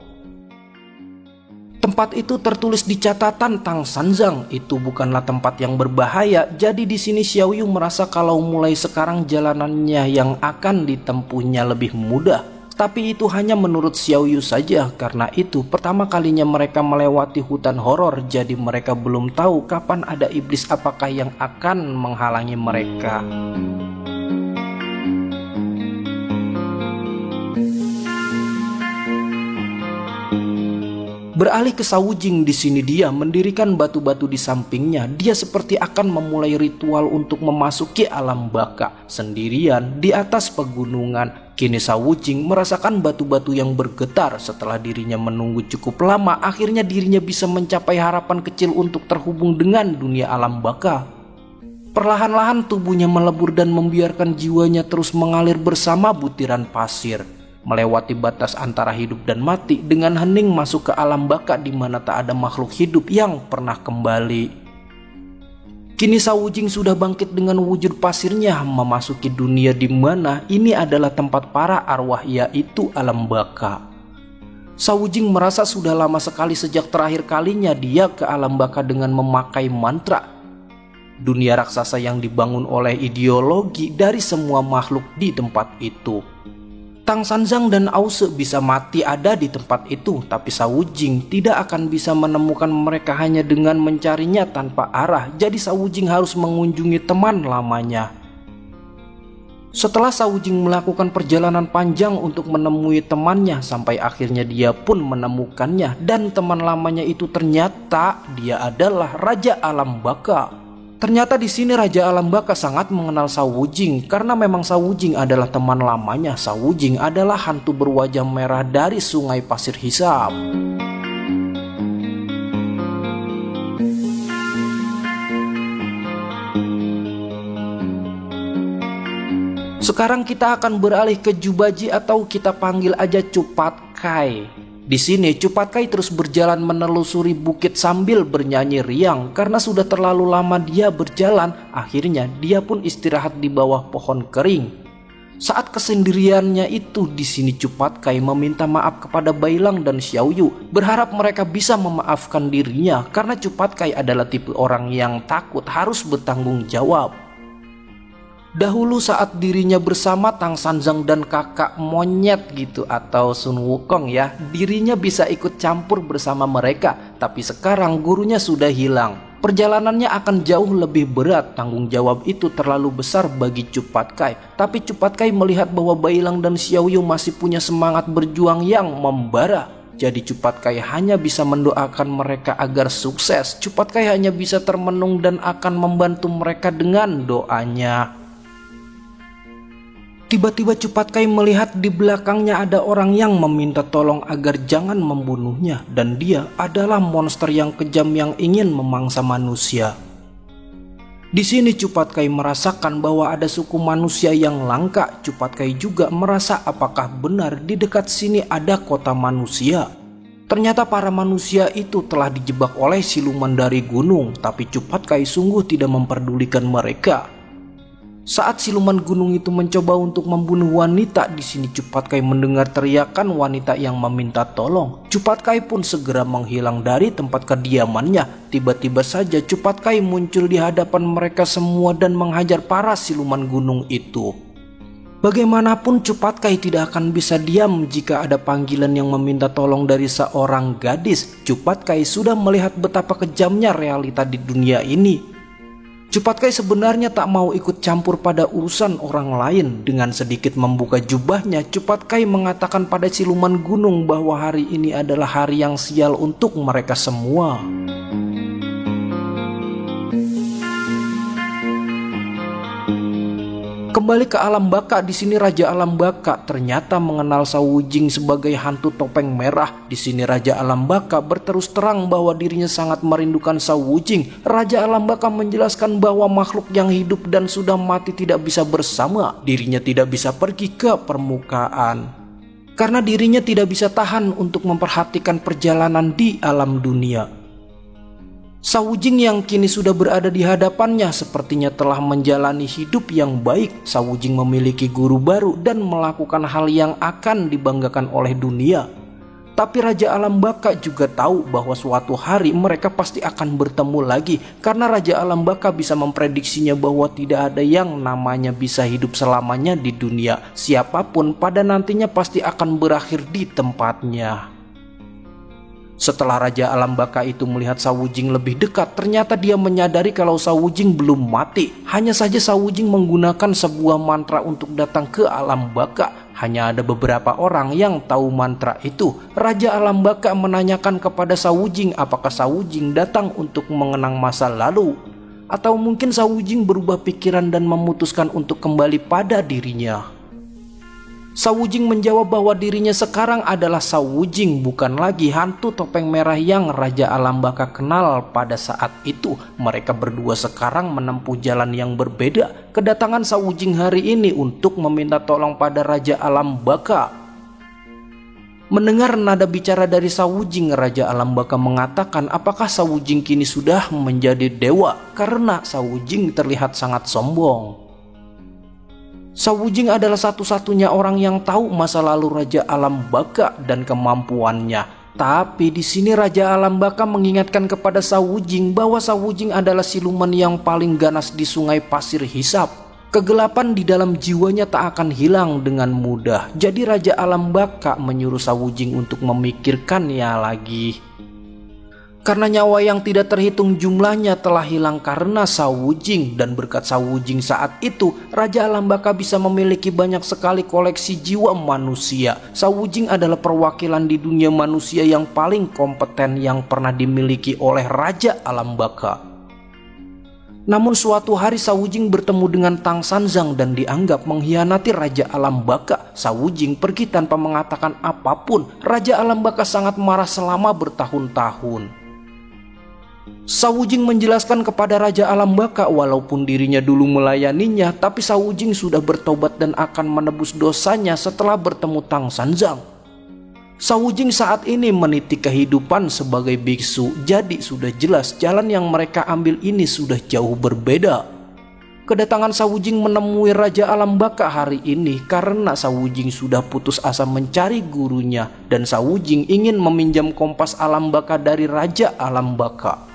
Tempat itu tertulis di catatan Tang Sanzang, itu bukanlah tempat yang berbahaya. Jadi di sini Xiao Yu merasa kalau mulai sekarang jalanannya yang akan ditempuhnya lebih mudah. Tapi itu hanya menurut Xiao Yu saja, karena itu pertama kalinya mereka melewati hutan horor. Jadi mereka belum tahu kapan ada iblis apakah yang akan menghalangi mereka. Beralih ke Sawujing, di sini dia mendirikan batu-batu di sampingnya. Dia seperti akan memulai ritual untuk memasuki alam baka sendirian di atas pegunungan. Kini Sawujing merasakan batu-batu yang bergetar. Setelah dirinya menunggu cukup lama, akhirnya dirinya bisa mencapai harapan kecil untuk terhubung dengan dunia alam baka. Perlahan-lahan tubuhnya melebur dan membiarkan jiwanya terus mengalir bersama butiran pasir, melewati batas antara hidup dan mati dengan hening masuk ke alam baka di mana tak ada makhluk hidup yang pernah kembali. Kini Sawujing sudah bangkit dengan wujud pasirnya memasuki dunia di mana ini adalah tempat para arwah, yaitu alam baka. Sawujing merasa sudah lama sekali sejak terakhir kalinya dia ke alam baka dengan memakai mantra. Dunia raksasa yang dibangun oleh ideologi dari semua makhluk di tempat itu. Tang Sanzang dan Ause bisa mati ada di tempat itu, tapi Sawujing tidak akan bisa menemukan mereka hanya dengan mencarinya tanpa arah. Jadi Sawujing harus mengunjungi teman lamanya. Setelah Sawujing melakukan perjalanan panjang untuk menemui temannya, sampai akhirnya dia pun menemukannya. Dan teman lamanya itu ternyata dia adalah Raja Alam Baka. Ternyata di sini Raja Alam Baka sangat mengenal Sawujing karena memang Sawujing adalah teman lamanya. Sawujing adalah hantu berwajah merah dari sungai pasir hisap. Sekarang kita akan beralih ke Jubaji atau kita panggil aja Cupatkai. Di sini Cupatkai terus berjalan menelusuri bukit sambil bernyanyi riang karena sudah terlalu lama dia berjalan. Akhirnya dia pun istirahat di bawah pohon kering. Saat kesendiriannya itu, di sini Cupatkai meminta maaf kepada Bailang dan Xiao Yu, berharap mereka bisa memaafkan dirinya karena Cupatkai adalah tipe orang yang takut harus bertanggung jawab. Dahulu saat dirinya bersama Tang Sanzang dan kakak monyet gitu atau Sun Wukong dirinya bisa ikut campur bersama mereka. Tapi sekarang gurunya sudah hilang. Perjalanannya akan jauh lebih berat, tanggung jawab itu terlalu besar bagi Cupatkai. Tapi Cupatkai melihat bahwa Bailang dan Xiaoyu masih punya semangat berjuang yang membara. Jadi Cupatkai hanya bisa mendoakan mereka agar sukses. Cupatkai hanya bisa termenung dan akan membantu mereka dengan doanya. Tiba-tiba Cupatkai melihat di belakangnya ada orang yang meminta tolong agar jangan membunuhnya, dan dia adalah monster yang kejam yang ingin memangsa manusia. Di sini Cupatkai merasakan bahwa ada suku manusia yang langka. Cupatkai juga merasa apakah benar di dekat sini ada kota manusia. Ternyata para manusia itu telah dijebak oleh siluman dari gunung, tapi Cupatkai sungguh tidak memperdulikan mereka. Saat siluman gunung itu mencoba untuk membunuh wanita, di sini Cupatkai mendengar teriakan wanita yang meminta tolong. Cupatkai pun segera menghilang dari tempat kediamannya. Tiba-tiba saja Cupatkai muncul di hadapan mereka semua dan menghajar para siluman gunung itu. Bagaimanapun Cupatkai tidak akan bisa diam jika ada panggilan yang meminta tolong dari seorang gadis. Cupatkai sudah melihat betapa kejamnya realita di dunia ini. Cupatkai sebenarnya tak mau ikut campur pada urusan orang lain. Dengan sedikit membuka jubahnya, Cupatkai mengatakan pada siluman gunung bahwa hari ini adalah hari yang sial untuk mereka semua. Kembali ke alam baka, di sini Raja Alam Baka ternyata mengenal Sawujing sebagai hantu topeng merah. Di sini Raja Alam Baka berterus terang bahwa dirinya sangat merindukan Sawujing. Raja Alam Baka menjelaskan bahwa makhluk yang hidup dan sudah mati tidak bisa bersama. Dirinya tidak bisa pergi ke permukaan karena dirinya tidak bisa tahan untuk memperhatikan perjalanan di alam dunia. Sawujing yang kini sudah berada di hadapannya sepertinya telah menjalani hidup yang baik. Sawujing memiliki guru baru dan melakukan hal yang akan dibanggakan oleh dunia. Tapi Raja Alam Baka juga tahu bahwa suatu hari mereka pasti akan bertemu lagi, karena Raja Alam Baka bisa memprediksinya bahwa tidak ada yang namanya bisa hidup selamanya di dunia. Siapapun pada nantinya pasti akan berakhir di tempatnya. Setelah Raja Alam Baka itu melihat Sawujing lebih dekat, ternyata dia menyadari kalau Sawujing belum mati. Hanya saja Sawujing menggunakan sebuah mantra untuk datang ke Alam Baka. Hanya ada beberapa orang yang tahu mantra itu. Raja Alam Baka menanyakan kepada Sawujing apakah Sawujing datang untuk mengenang masa lalu, atau mungkin Sawujing berubah pikiran dan memutuskan untuk kembali pada dirinya. Sawujing menjawab bahwa dirinya sekarang adalah Sawujing, bukan lagi hantu topeng merah yang Raja Alam Baka kenal pada saat itu. Mereka berdua sekarang menempuh jalan yang berbeda. Kedatangan Sawujing hari ini untuk meminta tolong pada Raja Alam Baka. Mendengar nada bicara dari Sawujing, Raja Alam Baka mengatakan apakah Sawujing kini sudah menjadi dewa, karena Sawujing terlihat sangat sombong. Sawujing adalah satu-satunya orang yang tahu masa lalu Raja Alam Baka dan kemampuannya. Tapi di sini Raja Alam Baka mengingatkan kepada Sawujing bahwa Sawujing adalah siluman yang paling ganas di sungai pasir hisap. Kegelapan di dalam jiwanya tak akan hilang dengan mudah. Jadi Raja Alam Baka menyuruh Sawujing untuk memikirkannya lagi. Karena nyawa yang tidak terhitung jumlahnya telah hilang karena Sawujing, dan berkat Sawujing saat itu Raja Alam Baka bisa memiliki banyak sekali koleksi jiwa manusia. Sawujing adalah perwakilan di dunia manusia yang paling kompeten yang pernah dimiliki oleh Raja Alam Baka. Namun suatu hari Sawujing bertemu dengan Tang Sanzang dan dianggap mengkhianati Raja Alam Baka. Sawujing pergi tanpa mengatakan apapun. Raja Alam Baka sangat marah selama bertahun-tahun. Sawujing menjelaskan kepada Raja Alam Baka walaupun dirinya dulu melayaninya, tapi Sawujing sudah bertobat dan akan menebus dosanya setelah bertemu Tang Sanzang. Sawujing saat ini meniti kehidupan sebagai biksu, jadi sudah jelas jalan yang mereka ambil ini sudah jauh berbeda. Kedatangan Sawujing menemui Raja Alam Baka hari ini karena Sawujing sudah putus asa mencari gurunya, dan Sawujing ingin meminjam kompas Alam Baka dari Raja Alam Baka.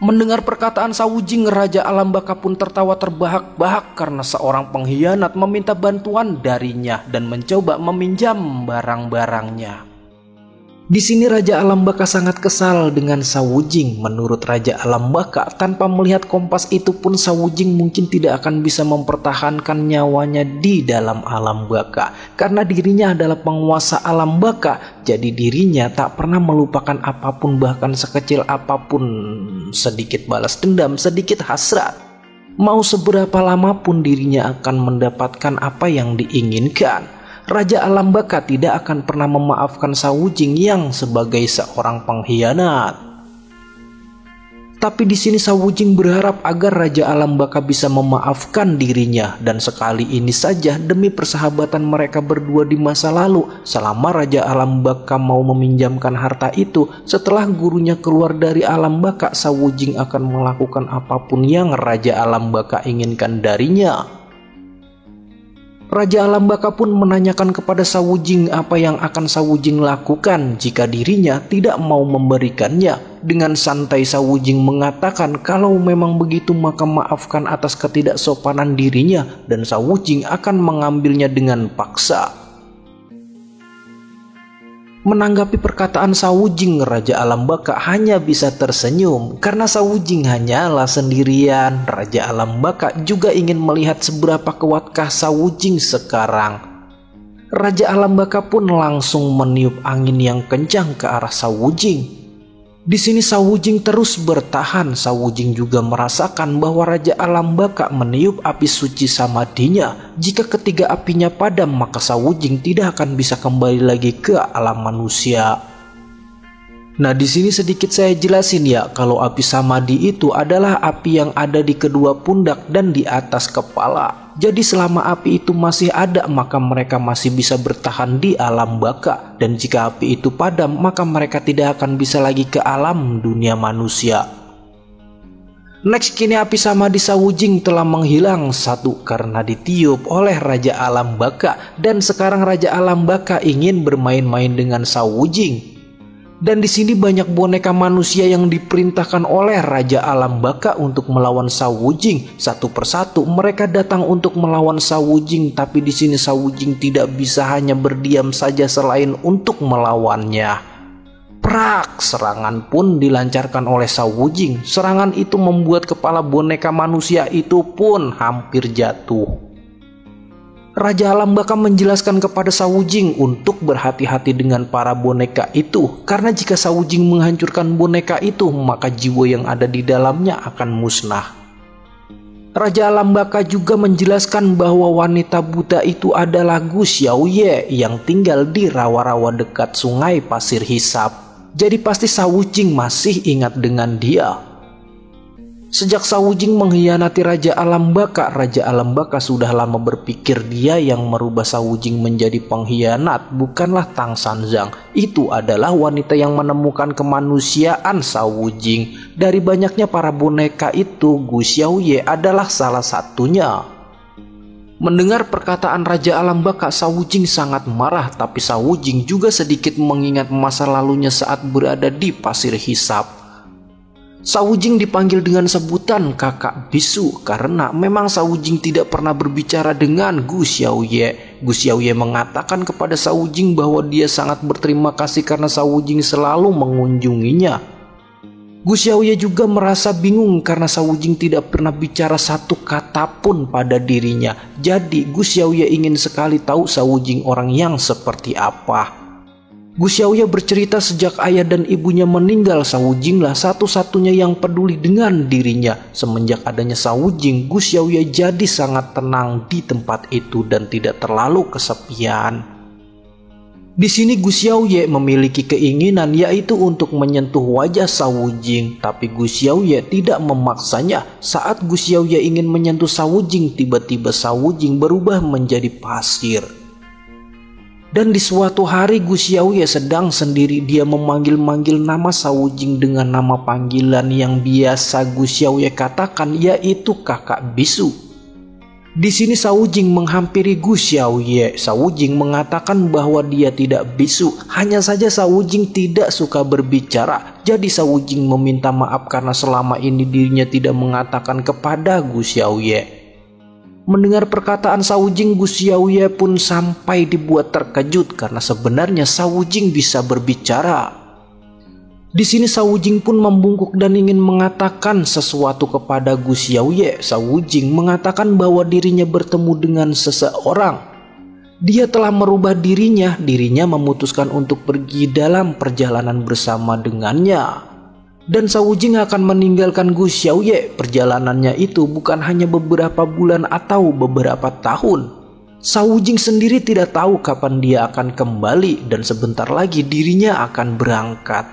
Mendengar perkataan Sawujing, Raja Alam Baka pun tertawa terbahak-bahak karena seorang pengkhianat meminta bantuan darinya dan mencoba meminjam barang-barangnya. Di sini Raja Alam Baka sangat kesal dengan Sawujing. Menurut Raja Alam Baka, tanpa melihat kompas itu pun Sawujing mungkin tidak akan bisa mempertahankan nyawanya di dalam alam baka. Karena dirinya adalah penguasa alam baka, jadi dirinya tak pernah melupakan apapun, bahkan sekecil apapun. Sedikit balas dendam, sedikit hasrat. Mau seberapa lama pun dirinya akan mendapatkan apa yang diinginkan. Raja Alam Baka tidak akan pernah memaafkan Sawujing yang sebagai seorang pengkhianat. Tapi di sini Sawujing berharap agar Raja Alam Baka bisa memaafkan dirinya, dan sekali ini saja demi persahabatan mereka berdua di masa lalu. Selama Raja Alam Baka mau meminjamkan harta itu, setelah gurunya keluar dari alam baka, Sawujing akan melakukan apapun yang Raja Alam Baka inginkan darinya. Raja Alam Baka pun menanyakan kepada Sawujing apa yang akan Sawujing lakukan jika dirinya tidak mau memberikannya. Dengan santai Sawujing mengatakan kalau memang begitu maka maafkan atas ketidaksopanan dirinya, dan Sawujing akan mengambilnya dengan paksa. Menanggapi perkataan Sawujing, Raja Alam Baka hanya bisa tersenyum karena Sawujing hanyalah sendirian. Raja Alam Baka juga ingin melihat seberapa kuatkah Sawujing sekarang. Raja Alam Baka pun langsung meniup angin yang kencang ke arah Sawujing. Di sini Sawujing terus bertahan. Sawujing juga merasakan bahwa Raja Alam Baka meniup api suci samadinya. Jika ketiga apinya padam, maka Sawujing tidak akan bisa kembali lagi ke alam manusia. Nah, di sini sedikit saya jelasin ya, kalau api samadhi itu adalah api yang ada di kedua pundak dan di atas kepala. Jadi selama api itu masih ada, maka mereka masih bisa bertahan di alam baka. Dan jika api itu padam, maka mereka tidak akan bisa lagi ke alam dunia manusia. Next, kini api samadhi Sawujing telah menghilang. Satu, karena ditiup oleh Raja Alam Baka. Dan sekarang Raja Alam Baka ingin bermain-main dengan Sawujing. Dan di sini banyak boneka manusia yang diperintahkan oleh Raja Alam Baka untuk melawan Sawujing. Satu persatu mereka datang untuk melawan Sawujing, tapi di sini Sawujing tidak bisa hanya berdiam saja selain untuk melawannya. Prak, serangan pun dilancarkan oleh Sawujing. Serangan itu membuat kepala boneka manusia itu pun hampir jatuh. Raja Alam Baka menjelaskan kepada Sawujing untuk berhati-hati dengan para boneka itu, karena jika Sawujing menghancurkan boneka itu, maka jiwa yang ada di dalamnya akan musnah. Raja Alam Baka juga menjelaskan bahwa wanita buta itu adalah Gu Xiaoye yang tinggal di rawa-rawa dekat sungai pasir hisap. Jadi pasti Sawujing masih ingat dengan dia. Sejak Sawujing mengkhianati Raja Alam Baka, Raja Alam Baka sudah lama berpikir dia yang merubah Sawujing menjadi pengkhianat, bukanlah Tang Sanzang. Itu adalah wanita yang menemukan kemanusiaan Sawujing. Dari banyaknya para boneka itu, Gu Xiaoye adalah salah satunya. Mendengar perkataan Raja Alam Baka, Sawujing sangat marah, tapi Sawujing juga sedikit mengingat masa lalunya saat berada di pasir hisap. Sawujing dipanggil dengan sebutan kakak bisu karena memang Sawujing tidak pernah berbicara dengan Gu Xiaoye. Gu Xiaoye mengatakan kepada Sawujing bahwa dia sangat berterima kasih karena Sawujing selalu mengunjunginya. Gu Xiaoye juga merasa bingung karena Sawujing tidak pernah bicara satu kata pun pada dirinya. Jadi Gu Xiaoye ingin sekali tahu Sawujing orang yang seperti apa. Gu Xiaoye bercerita sejak ayah dan ibunya meninggal, Sawujinglah satu-satunya yang peduli dengan dirinya. Semenjak adanya Sawujing, Gu Xiaoye jadi sangat tenang di tempat itu dan tidak terlalu kesepian. Di sini Gu Xiaoye memiliki keinginan yaitu untuk menyentuh wajah Sawujing, tapi Gu Xiaoye tidak memaksanya. Saat Gu Xiaoye ingin menyentuh Sawujing, tiba-tiba Sawujing berubah menjadi pasir. Dan di suatu hari Gu Xiaoye sedang sendiri, dia memanggil-manggil nama Sawujing dengan nama panggilan yang biasa Gu Xiaoye katakan, yaitu kakak bisu. Di sini Sawujing menghampiri Gu Xiaoye. Sawujing mengatakan bahwa dia tidak bisu, hanya saja Sawujing tidak suka berbicara. Jadi Sawujing meminta maaf karena selama ini dirinya tidak mengatakan kepada Gu Xiaoye. Mendengar perkataan Sawu-Jing, Gu Xiaoye pun sampai dibuat terkejut karena sebenarnya Sawu-Jing bisa berbicara. Di sini Sawu-Jing pun membungkuk dan ingin mengatakan sesuatu kepada Gu Xiaoye. Sawu-Jing mengatakan bahwa dirinya bertemu dengan seseorang. Dia telah merubah dirinya memutuskan untuk pergi dalam perjalanan bersama dengannya. Dan Sawu-Jing akan meninggalkan Gu Xiaoye. Perjalanannya itu bukan hanya beberapa bulan atau beberapa tahun. Sawu-Jing sendiri tidak tahu kapan dia akan kembali dan sebentar lagi dirinya akan berangkat.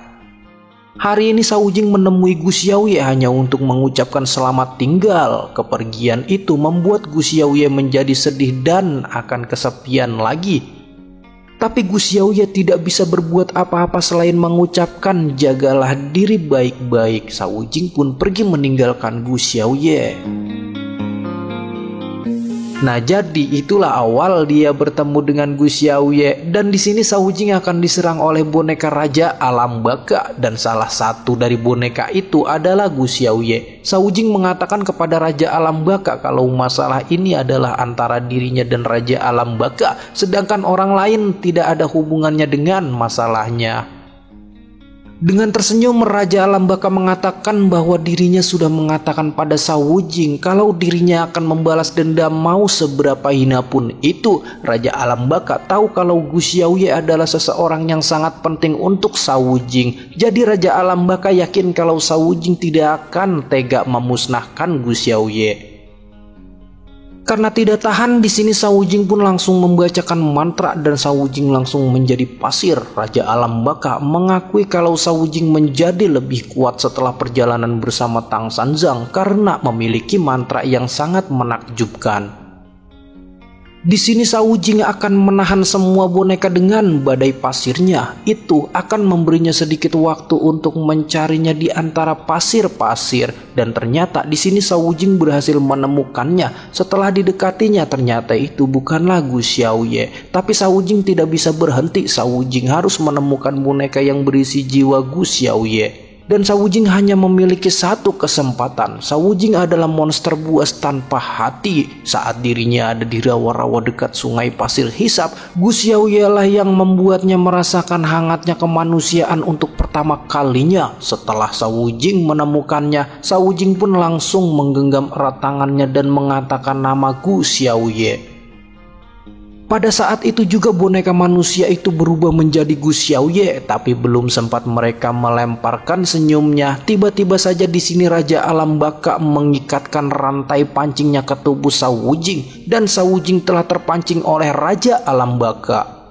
Hari ini Sawu-Jing menemui Gu Xiaoye hanya untuk mengucapkan selamat tinggal. Kepergian itu membuat Gu Xiaoye menjadi sedih dan akan kesepian lagi. Tapi Gu Xiaoye tidak bisa berbuat apa-apa selain mengucapkan jagalah diri baik-baik. Sawu-Jing pun pergi meninggalkan Gu Xiaoye. Nah, jadi itulah awal dia bertemu dengan Gu Xiaoye, dan di sini Sawu-Jing akan diserang oleh boneka Raja Alam Baka dan salah satu dari boneka itu adalah Gu Xiaoye. Sawu-Jing mengatakan kepada Raja Alam Baka kalau masalah ini adalah antara dirinya dan Raja Alam Baka, sedangkan orang lain tidak ada hubungannya dengan masalahnya. Dengan tersenyum, Raja Alam Baka mengatakan bahwa dirinya sudah mengatakan pada Sawu-Jing kalau dirinya akan membalas dendam mau seberapa hina pun itu. Raja Alam Baka tahu kalau Gu Xiaoye adalah seseorang yang sangat penting untuk Sawu-Jing. Jadi Raja Alam Baka yakin kalau Sawu-Jing tidak akan tega memusnahkan Gu Xiaoye. Karena tidak tahan, di sini Sawu-Jing pun langsung membacakan mantra dan Sawu-Jing langsung menjadi pasir. Raja Alam Baka mengakui kalau Sawu-Jing menjadi lebih kuat setelah perjalanan bersama Tang Sanzang karena memiliki mantra yang sangat menakjubkan. Di sini Sawu-Jing akan menahan semua boneka dengan badai pasirnya. Itu akan memberinya sedikit waktu untuk mencarinya di antara pasir-pasir, dan ternyata di sini Sawu-Jing berhasil menemukannya. Setelah didekatinya, ternyata itu bukanlah Gu Xiaoye. Tapi Sawu-Jing tidak bisa berhenti. Sawu-Jing harus menemukan boneka yang berisi jiwa Gu Xiaoye. Dan Sawu-Jing hanya memiliki satu kesempatan. Sawu-Jing adalah monster buas tanpa hati. Saat dirinya ada di rawa-rawa dekat sungai pasir hisap, Gu Xiaoye lah yang membuatnya merasakan hangatnya kemanusiaan untuk pertama kalinya. Setelah Sawu-Jing menemukannya, Sawu-Jing pun langsung menggenggam erat tangannya dan mengatakan nama Gu Xiaoye. Pada saat itu juga boneka manusia itu berubah menjadi Gu Xiaoye, tapi belum sempat mereka melemparkan senyumnya, tiba-tiba saja di sini Raja Alam Baka mengikatkan rantai pancingnya ke tubuh Sawu-Jing dan Sawu-Jing telah terpancing oleh Raja Alam Baka.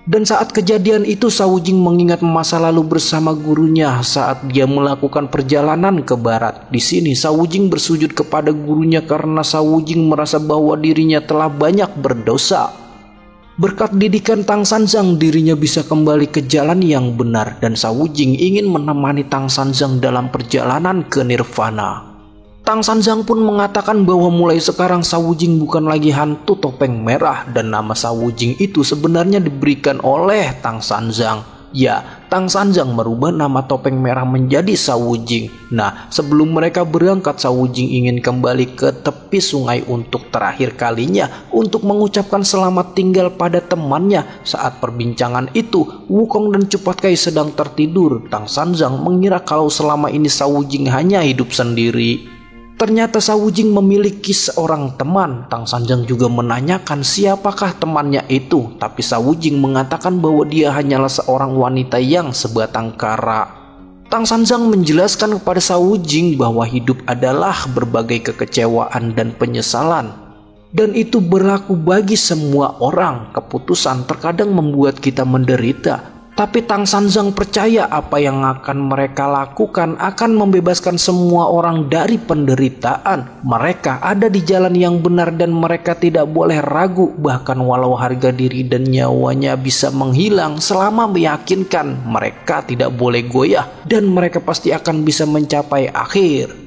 Dan saat kejadian itu Sawu-Jing mengingat masa lalu bersama gurunya saat dia melakukan perjalanan ke barat. Di sini Sawu-Jing bersujud kepada gurunya karena Sawu-Jing merasa bahwa dirinya telah banyak berdosa. Berkat didikan Tang Sanzang, dirinya bisa kembali ke jalan yang benar dan Sawu-Jing ingin menemani Tang Sanzang dalam perjalanan ke Nirvana. Tang Sanzang pun mengatakan bahwa mulai sekarang Sawu-Jing bukan lagi hantu topeng merah dan nama Sawu-Jing itu sebenarnya diberikan oleh Tang Sanzang. Ya, Tang Sanzang merubah nama topeng merah menjadi Sawu-Jing. Nah, sebelum mereka berangkat, Sawu-Jing ingin kembali ke tepi sungai untuk terakhir kalinya untuk mengucapkan selamat tinggal pada temannya. Saat perbincangan itu, Wukong dan Cupat Kai sedang tertidur. Tang Sanzang mengira kalau selama ini Sawu-Jing hanya hidup sendiri. Ternyata Sawu-Jing memiliki seorang teman. Tang Sanzang juga menanyakan siapakah temannya itu, tapi Sawu-Jing mengatakan bahwa dia hanyalah seorang wanita yang sebatang kara. Tang Sanzang menjelaskan kepada Sawu-Jing bahwa hidup adalah berbagai kekecewaan dan penyesalan. Dan itu berlaku bagi semua orang. Keputusan terkadang membuat kita menderita. Tapi Tang Sanzang percaya apa yang akan mereka lakukan akan membebaskan semua orang dari penderitaan. Mereka ada di jalan yang benar dan mereka tidak boleh ragu. Bahkan walau harga diri dan nyawanya bisa menghilang, selama meyakinkan mereka tidak boleh goyah dan mereka pasti akan bisa mencapai akhir.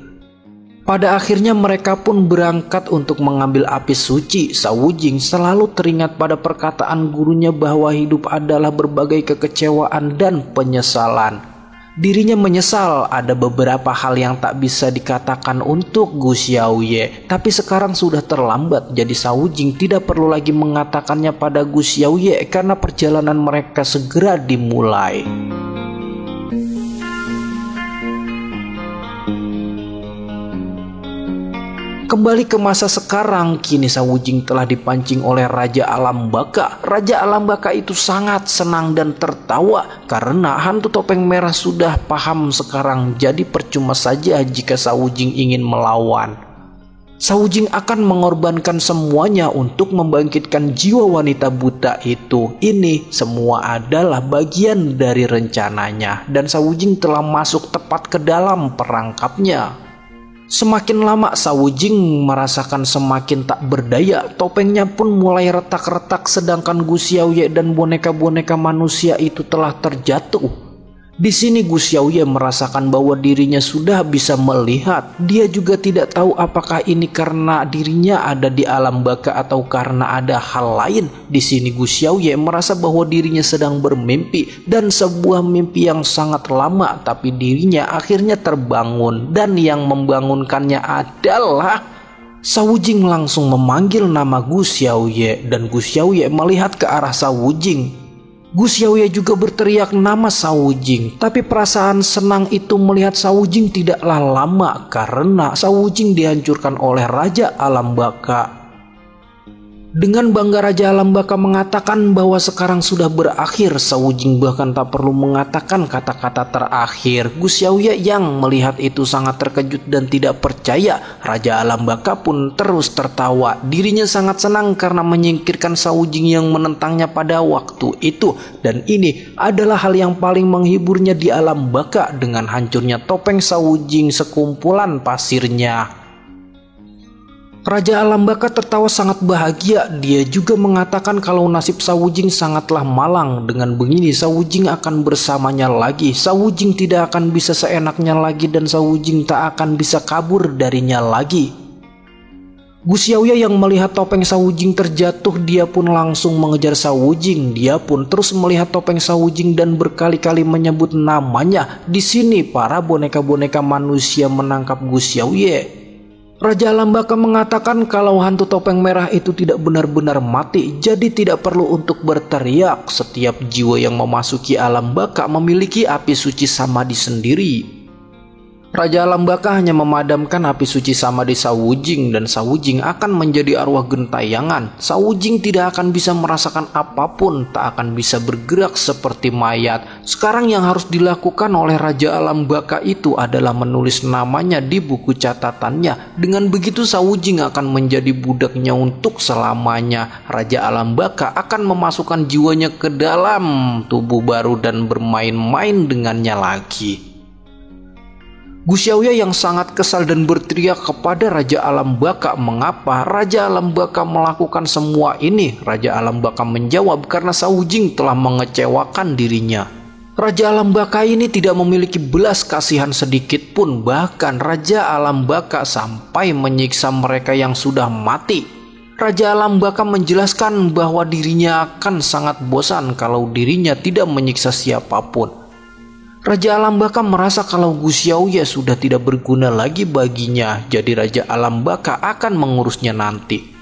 Pada akhirnya mereka pun berangkat untuk mengambil api suci. Sawu-Jing selalu teringat pada perkataan gurunya bahwa hidup adalah berbagai kekecewaan dan penyesalan. Dirinya menyesal ada beberapa hal yang tak bisa dikatakan untuk Gu Xiaoye, tapi sekarang sudah terlambat, jadi Shao Jing tidak perlu lagi mengatakannya pada Gu Xiaoye karena perjalanan mereka segera dimulai. Kembali ke masa sekarang, kini Shao Jing telah dipancing oleh Raja Alam Baka. Raja Alam Baka itu sangat senang dan tertawa karena hantu topeng merah sudah paham sekarang, jadi percuma saja jika Shao Jing ingin melawan. Shao Jing akan mengorbankan semuanya untuk membangkitkan jiwa wanita buta itu. Ini semua adalah bagian dari rencananya dan Shao Jing telah masuk tepat ke dalam perangkapnya. Semakin lama Shao Jing merasakan semakin tak berdaya, topengnya pun mulai retak-retak sedangkan Gu Xiaoye dan boneka-boneka manusia itu telah terjatuh. Di sini Gu Xiaoye merasakan bahwa dirinya sudah bisa melihat. Dia juga tidak tahu apakah ini karena dirinya ada di alam baka atau karena ada hal lain. Di sini Gu Xiaoye merasa bahwa dirinya sedang bermimpi dan sebuah mimpi yang sangat lama, tapi dirinya akhirnya terbangun dan yang membangunkannya adalah Shao Jing langsung memanggil nama Gu Xiaoye dan Gu Xiaoye melihat ke arah Shao Jing. Gu Xiaoye juga berteriak nama Shao Jing, tapi perasaan senang itu melihat Shao Jing tidaklah lama karena Shao Jing dihancurkan oleh Raja Alam Baka. Dengan bangga Raja Alam Baka mengatakan bahwa sekarang sudah berakhir. Shao Jing bahkan tak perlu mengatakan kata-kata terakhir. Gu Xiaoye yang melihat itu sangat terkejut dan tidak percaya. Raja Alam Baka pun terus tertawa. Dirinya sangat senang karena menyingkirkan Shao Jing yang menentangnya pada waktu itu. Dan ini adalah hal yang paling menghiburnya di Alam Baka dengan hancurnya topeng Shao Jing sekumpulan pasirnya. Raja Alam Baka tertawa sangat bahagia. Dia juga mengatakan kalau nasib Shao Jing sangatlah malang. Dengan begini Shao Jing akan bersamanya lagi. Shao Jing tidak akan bisa seenaknya lagi dan Shao Jing tak akan bisa kabur darinya lagi. Gu Xiaoye yang melihat topeng Shao Jing terjatuh, dia pun langsung mengejar Shao Jing. Dia pun terus melihat topeng Shao Jing dan berkali-kali menyebut namanya. Di sini para boneka-boneka manusia menangkap Gu Xiaoye. Raja Alam Baka mengatakan kalau hantu topeng merah itu tidak benar-benar mati, jadi tidak perlu untuk berteriak. Setiap jiwa yang memasuki Alam Baka memiliki api suci samadhi sendiri. Raja Alam Baka hanya memadamkan api suci samadhi Shao Jing dan Shao Jing akan menjadi arwah gentayangan. Shao Jing tidak akan bisa merasakan apapun, tak akan bisa bergerak seperti mayat. Sekarang yang harus dilakukan oleh Raja Alam Baka itu adalah menulis namanya di buku catatannya. Dengan begitu Shao Jing akan menjadi budaknya untuk selamanya. Raja Alam Baka akan memasukkan jiwanya ke dalam tubuh baru dan bermain-main dengannya lagi. Gu Xiaoye yang sangat kesal dan berteriak kepada Raja Alam Baka, mengapa Raja Alam Baka melakukan semua ini? Raja Alam Baka menjawab karena Shao Jing telah mengecewakan dirinya. Raja Alam Baka ini tidak memiliki belas kasihan sedikit pun, bahkan Raja Alam Baka sampai menyiksa mereka yang sudah mati. Raja Alam Baka menjelaskan bahwa dirinya akan sangat bosan kalau dirinya tidak menyiksa siapapun. Raja Alam Baka merasa kalau Gu Xiaoye sudah tidak berguna lagi baginya, jadi Raja Alam Baka akan mengurusnya nanti.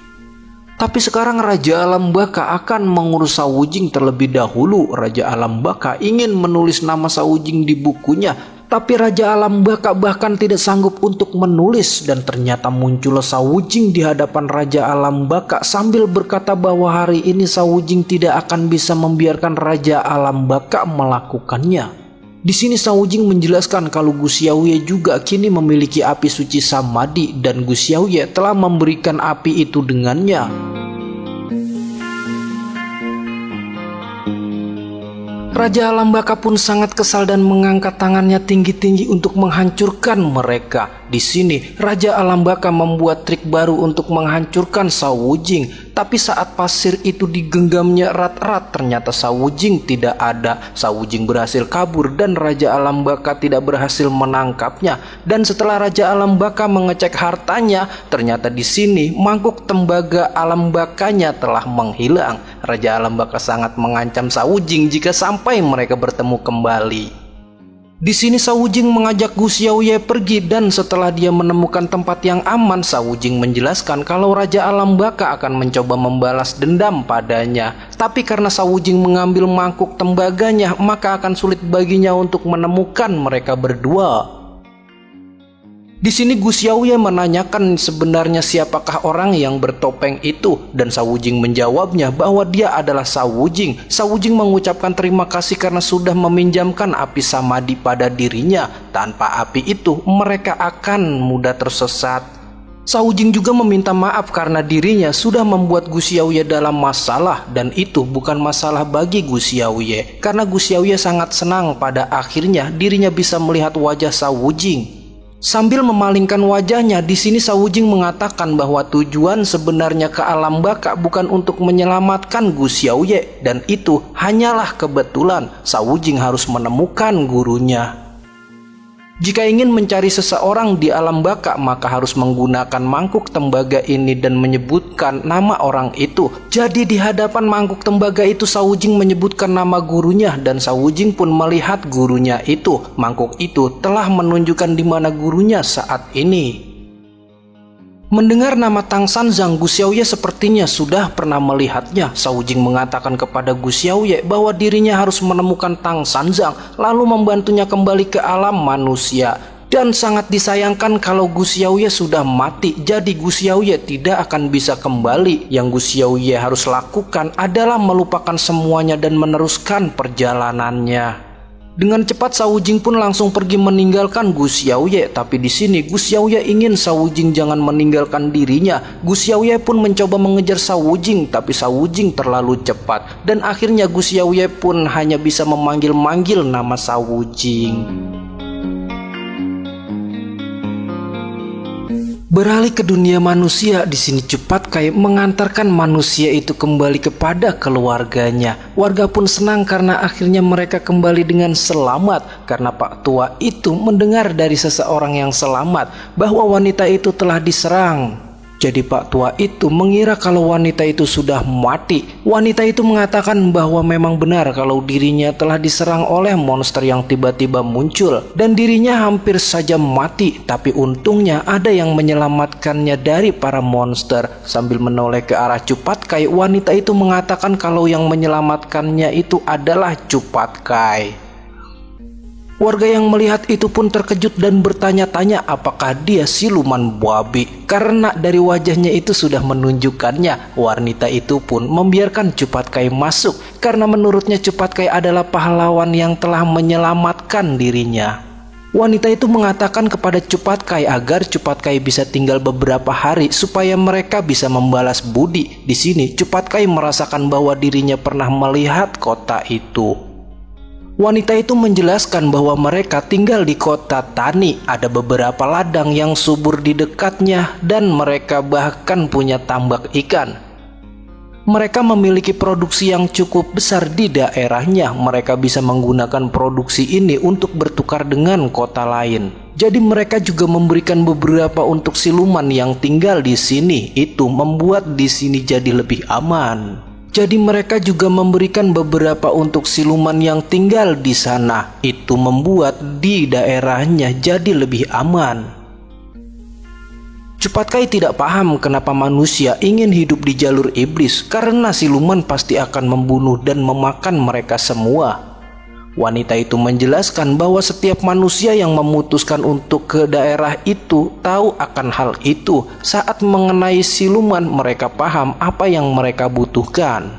Tapi sekarang Raja Alam Baka akan mengurus Shao Jing terlebih dahulu. Raja Alam Baka ingin menulis nama Shao Jing di bukunya, tapi Raja Alam Baka bahkan tidak sanggup untuk menulis. Dan ternyata muncul Shao Jing di hadapan Raja Alam Baka sambil berkata bahwa hari ini Shao Jing tidak akan bisa membiarkan Raja Alam Baka melakukannya. Di sini Shao Jing menjelaskan kalau Gu Xiaoye juga kini memiliki api suci samadhi dan Gu Xiaoye telah memberikan api itu dengannya. Raja Alam Baka pun sangat kesal dan mengangkat tangannya tinggi-tinggi untuk menghancurkan mereka. Di sini Raja Alam Baka membuat trik baru untuk menghancurkan Shao Jing. Tapi saat pasir itu digenggamnya erat-erat, ternyata Shao Jing tidak ada. Shao Jing berhasil kabur dan Raja Alam Baka tidak berhasil menangkapnya. Dan setelah Raja Alam Baka mengecek hartanya, ternyata di sini mangkuk tembaga Alam Bakanya telah menghilang. Raja Alam Baka sangat mengancam Shao Jing jika sampai mereka bertemu kembali. Di sini Sawujing mengajak Gu Xiaoye pergi dan setelah dia menemukan tempat yang aman, Sawujing menjelaskan kalau Raja Alam Baka akan mencoba membalas dendam padanya. Tapi karena Sawujing mengambil mangkuk tembaganya, maka akan sulit baginya untuk menemukan mereka berdua. Di sini Gu Xiaoye menanyakan sebenarnya siapakah orang yang bertopeng itu, dan Sawujing menjawabnya bahwa dia adalah Sawujing. Sawujing mengucapkan terima kasih karena sudah meminjamkan api samadhi pada dirinya. Tanpa api itu mereka akan mudah tersesat. Sawujing juga meminta maaf karena dirinya sudah membuat Gu Xiaoye dalam masalah, dan itu bukan masalah bagi Gu Xiaoye karena Gu Xiaoye sangat senang pada akhirnya dirinya bisa melihat wajah Sawujing. Sambil memalingkan wajahnya, di sini Sawujing mengatakan bahwa tujuan sebenarnya ke Alam Baka bukan untuk menyelamatkan Gu Xiaoye, dan itu hanyalah kebetulan. Sawujing harus menemukan gurunya. Jika ingin mencari seseorang di Alam Baka, maka harus menggunakan mangkuk tembaga ini dan menyebutkan nama orang itu. Jadi di hadapan mangkuk tembaga itu Sawujing menyebutkan nama gurunya, dan Sawujing pun melihat gurunya itu. Mangkuk itu telah menunjukkan di mana gurunya saat ini. Mendengar nama Tang Sanzang, Gu Xiaoye sepertinya sudah pernah melihatnya. Sawujing mengatakan kepada Gu Xiaoye bahwa dirinya harus menemukan Tang Sanzang, lalu membantunya kembali ke alam manusia. Dan sangat disayangkan kalau Gu Xiaoye sudah mati, jadi Gu Xiaoye tidak akan bisa kembali. Yang Gu Xiaoye harus lakukan adalah melupakan semuanya dan meneruskan perjalanannya. Dengan cepat Sawujing pun langsung pergi meninggalkan Gu Xiaoye. Tapi di sini Gu Xiaoye ingin Sawujing jangan meninggalkan dirinya. Gu Xiaoye pun mencoba mengejar Sawujing, tapi Sawujing terlalu cepat. Dan akhirnya Gu Xiaoye pun hanya bisa memanggil-manggil nama Sawujing. Beralih ke dunia manusia, di sini Cupat Kai mengantarkan manusia itu kembali kepada keluarganya. Warga pun senang karena akhirnya mereka kembali dengan selamat. Karena Pak Tua itu mendengar dari seseorang yang selamat bahwa wanita itu telah diserang. Jadi Pak Tua itu mengira kalau wanita itu sudah mati. Wanita itu mengatakan bahwa memang benar kalau dirinya telah diserang oleh monster yang tiba-tiba muncul dan dirinya hampir saja mati. Tapi untungnya ada yang menyelamatkannya dari para monster. Sambil menoleh ke arah Cupat Kai, wanita itu mengatakan kalau yang menyelamatkannya itu adalah Cupat Kai. Warga yang melihat itu pun terkejut dan bertanya-tanya apakah dia siluman babi. Karena dari wajahnya itu sudah menunjukkannya. Wanita itu pun membiarkan Cupat Kai masuk karena menurutnya Cupat Kai adalah pahlawan yang telah menyelamatkan dirinya. Wanita itu mengatakan kepada Cupat Kai agar Cupat Kai bisa tinggal beberapa hari supaya mereka bisa membalas budi. Di sini Cupat Kai merasakan bahwa dirinya pernah melihat kota itu. Wanita itu menjelaskan bahwa mereka tinggal di kota Tani. Ada beberapa ladang yang subur di dekatnya dan mereka bahkan punya tambak ikan. Mereka memiliki produksi yang cukup besar di daerahnya. Mereka bisa menggunakan produksi ini untuk bertukar dengan kota lain. Jadi mereka juga memberikan beberapa untuk siluman yang tinggal di sini. Itu membuat di sini jadi lebih aman. Jadi mereka juga memberikan beberapa untuk siluman yang tinggal di sana. Itu membuat di daerahnya jadi lebih aman. Cupat Kai tidak paham kenapa manusia ingin hidup di jalur iblis, karena siluman pasti akan membunuh dan memakan mereka semua. Wanita itu menjelaskan bahwa setiap manusia yang memutuskan untuk ke daerah itu tahu akan hal itu. Saat mengenai siluman, mereka paham apa yang mereka butuhkan.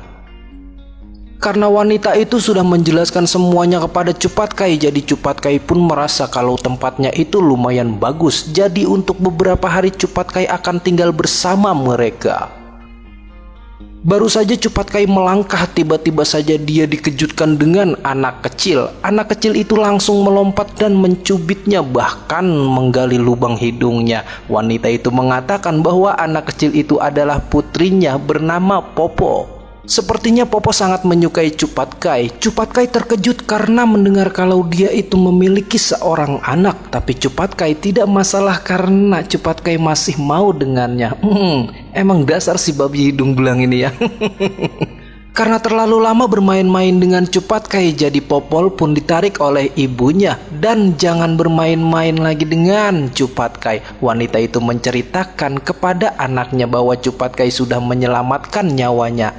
Karena wanita itu sudah menjelaskan semuanya kepada Cupat Kai, jadi Cupat Kai pun merasa kalau tempatnya itu lumayan bagus. Jadi untuk beberapa hari Cupat Kai akan tinggal bersama mereka. Baru saja Cupat Kai melangkah, tiba-tiba saja dia dikejutkan dengan anak kecil. Anak kecil itu langsung melompat dan mencubitnya, bahkan menggali lubang hidungnya. Wanita itu mengatakan bahwa anak kecil itu adalah putrinya bernama Popo. Sepertinya Popo sangat menyukai Cupat Kai. Cupat Kai terkejut karena mendengar kalau dia itu memiliki seorang anak. Tapi Cupat Kai tidak masalah karena Cupat Kai masih mau dengannya. Emang dasar si babi hidung belang ini ya. Karena terlalu lama bermain-main dengan Cupatkai, jadi Popol pun ditarik oleh ibunya. Dan jangan bermain-main lagi dengan Cupatkai. Wanita itu menceritakan kepada anaknya bahwa Cupatkai sudah menyelamatkan nyawanya.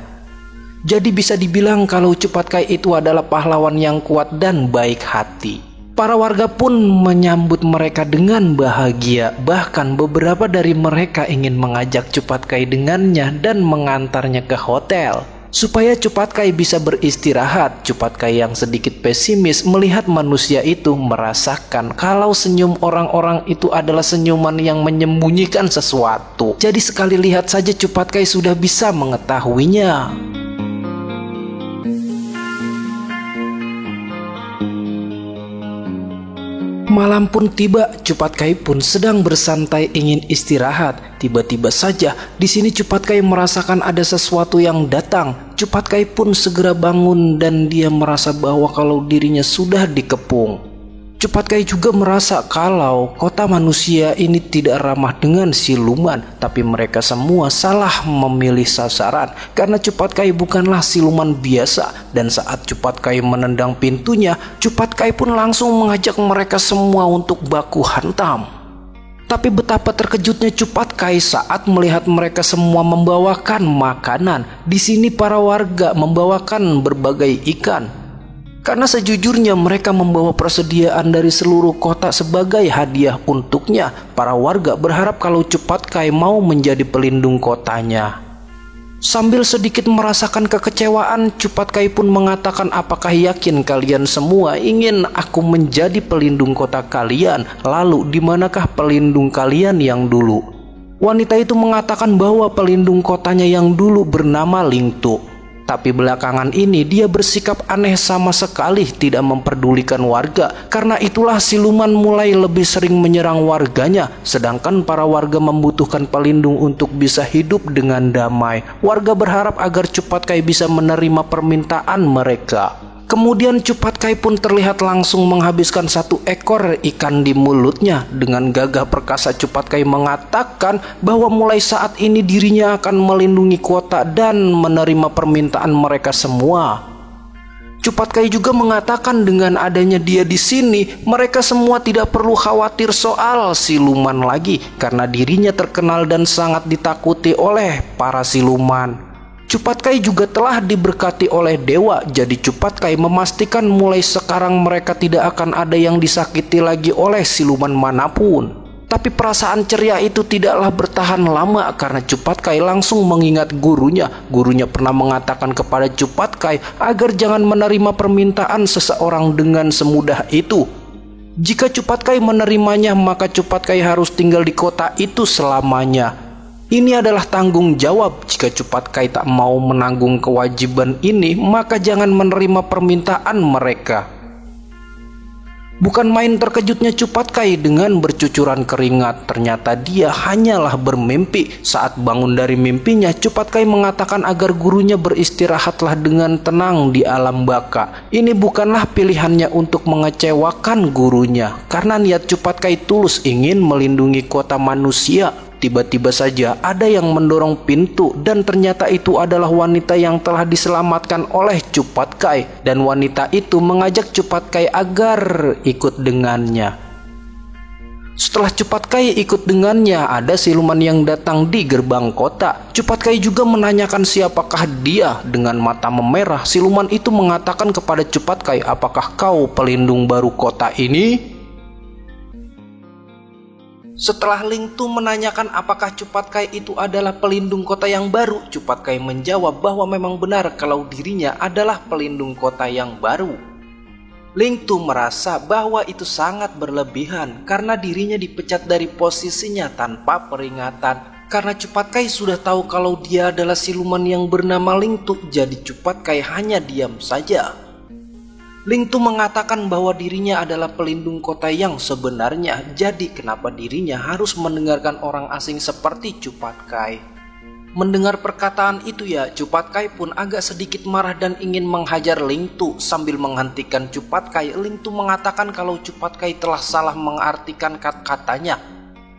Jadi bisa dibilang kalau Cupatkai itu adalah pahlawan yang kuat dan baik hati. Para warga pun menyambut mereka dengan bahagia. Bahkan beberapa dari mereka ingin mengajak Cupatkai dengannya dan mengantarnya ke hotel supaya Cupatkai bisa beristirahat. Cupatkai yang sedikit pesimis melihat manusia itu merasakan kalau senyum orang-orang itu adalah senyuman yang menyembunyikan sesuatu. Jadi sekali lihat saja Cupatkai sudah bisa mengetahuinya. Malam pun tiba, Cupatkai pun sedang bersantai ingin istirahat. Tiba-tiba saja di sini Cupatkai merasakan ada sesuatu yang datang. Cupatkai pun segera bangun dan dia merasa bahwa kalau dirinya sudah dikepung. Cupatkai juga merasa kalau kota manusia ini tidak ramah dengan siluman, tapi mereka semua salah memilih sasaran karena Cupatkai bukanlah siluman biasa. Dan saat Cupatkai menendang pintunya, Cupatkai pun langsung mengajak mereka semua untuk baku hantam. Tapi betapa terkejutnya Cupatkai saat melihat mereka semua membawakan makanan. Di sini para warga membawakan berbagai ikan. Karena sejujurnya mereka membawa persediaan dari seluruh kota sebagai hadiah untuknya. Para warga berharap kalau Cupatkai mau menjadi pelindung kotanya. Sambil sedikit merasakan kekecewaan, Cupatkai pun mengatakan, apakah yakin kalian semua ingin aku menjadi pelindung kota kalian? Lalu di manakah pelindung kalian yang dulu? Wanita itu mengatakan bahwa pelindung kotanya yang dulu bernama Lingtu. Tapi belakangan ini dia bersikap aneh sama sekali tidak memperdulikan warga. Karena itulah siluman mulai lebih sering menyerang warganya. Sedangkan para warga membutuhkan pelindung untuk bisa hidup dengan damai. Warga berharap agar Cupatkai bisa menerima permintaan mereka. Kemudian Cupatkai pun terlihat langsung menghabiskan satu ekor ikan di mulutnya. Dengan gagah perkasa Cupatkai mengatakan bahwa mulai saat ini dirinya akan melindungi kota dan menerima permintaan mereka semua. Cupatkai juga mengatakan dengan adanya dia di sini, mereka semua tidak perlu khawatir soal siluman lagi karena dirinya terkenal dan sangat ditakuti oleh para siluman. Cupatkai juga telah diberkati oleh dewa, jadi Cupatkai memastikan mulai sekarang mereka tidak akan ada yang disakiti lagi oleh siluman manapun. Tapi perasaan ceria itu tidaklah bertahan lama karena Cupatkai langsung mengingat gurunya. Gurunya pernah mengatakan kepada Cupatkai agar jangan menerima permintaan seseorang dengan semudah itu. Jika Cupatkai menerimanya, maka Cupatkai harus tinggal di kota itu selamanya. Ini adalah tanggung jawab. Jika Cupatkai tak mau menanggung kewajiban ini, maka jangan menerima permintaan mereka. Bukan main terkejutnya Cupatkai dengan bercucuran keringat. Ternyata dia hanyalah bermimpi. Saat bangun dari mimpinya, Cupatkai mengatakan agar gurunya beristirahatlah dengan tenang di alam baka. Ini bukanlah pilihannya untuk mengecewakan gurunya, karena niat Cupatkai tulus ingin melindungi kota manusia. Tiba-tiba saja ada yang mendorong pintu dan ternyata itu adalah wanita yang telah diselamatkan oleh Cupatkai. Dan wanita itu mengajak Cupatkai agar ikut dengannya. Setelah Cupatkai ikut dengannya, ada siluman yang datang di gerbang kota. Cupatkai juga menanyakan siapakah dia. Dengan mata memerah, siluman itu mengatakan kepada Cupatkai, apakah kau pelindung baru kota ini? Setelah Lingtu menanyakan apakah Cupatkai itu adalah pelindung kota yang baru, Cupatkai menjawab bahwa memang benar kalau dirinya adalah pelindung kota yang baru. Lingtu merasa bahwa itu sangat berlebihan karena dirinya dipecat dari posisinya tanpa peringatan. Karena Cupatkai sudah tahu kalau dia adalah siluman yang bernama Lingtu, jadi Cupatkai hanya diam saja. Lingtu mengatakan bahwa dirinya adalah pelindung kota yang sebenarnya, jadi kenapa dirinya harus mendengarkan orang asing seperti Cupatkai? Mendengar perkataan itu ya, Cupatkai pun agak sedikit marah dan ingin menghajar Lingtu. Sambil menghentikan Cupatkai, Lingtu mengatakan kalau Cupatkai telah salah mengartikan kata-katanya.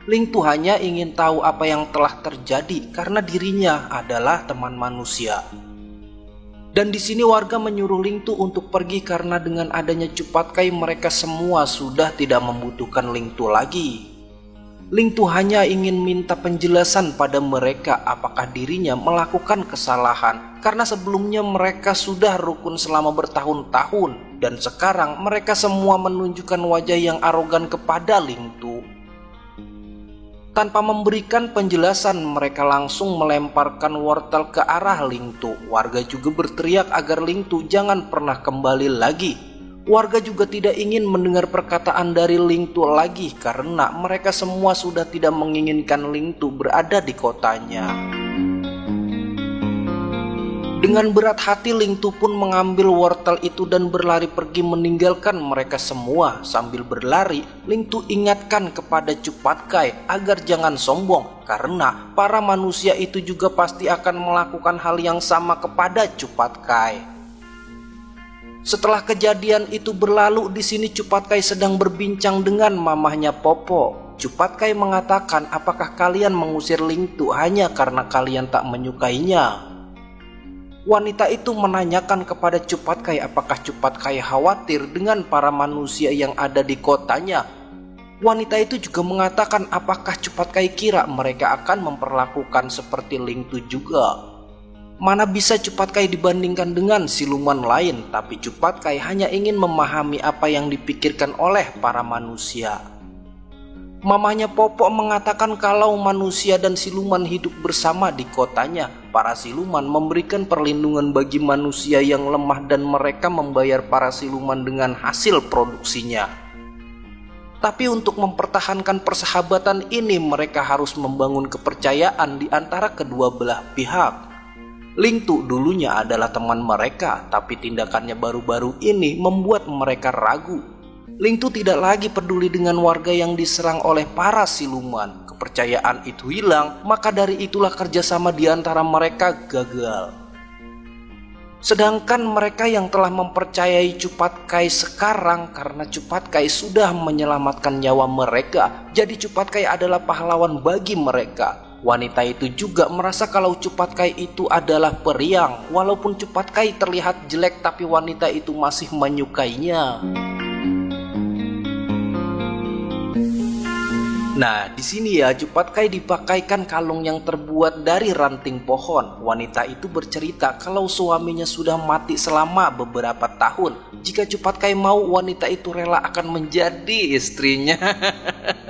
Lingtu hanya ingin tahu apa yang telah terjadi karena dirinya adalah teman manusia. Dan di sini warga menyuruh Ling Tu untuk pergi karena dengan adanya Cupat Kai mereka semua sudah tidak membutuhkan Ling Tu lagi. Ling Tu hanya ingin minta penjelasan pada mereka apakah dirinya melakukan kesalahan karena sebelumnya mereka sudah rukun selama bertahun-tahun dan sekarang mereka semua menunjukkan wajah yang arogan kepada Ling Tu. Tanpa memberikan penjelasan, mereka langsung melemparkan wortel ke arah Ling Tu. Warga juga berteriak agar Ling Tu jangan pernah kembali lagi. Warga juga tidak ingin mendengar perkataan dari Ling Tu lagi karena mereka semua sudah tidak menginginkan Ling Tu berada di kotanya. Dengan berat hati Ling Tu pun mengambil wortel itu dan berlari pergi meninggalkan mereka semua. Sambil berlari, Ling Tu ingatkan kepada Cupat Kai agar jangan sombong karena para manusia itu juga pasti akan melakukan hal yang sama kepada Cupat Kai. Setelah kejadian itu berlalu, di sini Cupat Kai sedang berbincang dengan mamahnya Popo. Cupat Kai mengatakan, apakah kalian mengusir Ling Tu hanya karena kalian tak menyukainya? Wanita itu menanyakan kepada Cupat Kai apakah Cupat Kai khawatir dengan para manusia yang ada di kotanya. Wanita itu juga mengatakan apakah Cupat Kai kira mereka akan memperlakukan seperti Ling Tu juga. Mana bisa Cupat Kai dibandingkan dengan siluman lain, tapi Cupat Kai hanya ingin memahami apa yang dipikirkan oleh para manusia. Mamanya Popo mengatakan kalau manusia dan siluman hidup bersama di kotanya. Para siluman memberikan perlindungan bagi manusia yang lemah dan mereka membayar para siluman dengan hasil produksinya. Tapi untuk mempertahankan persahabatan ini mereka harus membangun kepercayaan di antara kedua belah pihak. Ling Tu dulunya adalah teman mereka, tapi tindakannya baru-baru ini membuat mereka ragu. Ling Tu tidak lagi peduli dengan warga yang diserang oleh para siluman. Kepercayaan itu hilang, maka dari itulah kerjasama di antara mereka gagal. Sedangkan mereka yang telah mempercayai Cupat Kai sekarang karena Cupat Kai sudah menyelamatkan nyawa mereka, jadi Cupat Kai adalah pahlawan bagi mereka. Wanita itu juga merasa kalau Cupat Kai itu adalah periang. Walaupun Cupat Kai terlihat jelek, tapi wanita itu masih menyukainya. Nah, di sini ya Cupat Kai dipakaikan kalung yang terbuat dari ranting pohon. Wanita itu bercerita kalau suaminya sudah mati selama beberapa tahun. Jika Cupat Kai mau, wanita itu rela akan menjadi istrinya.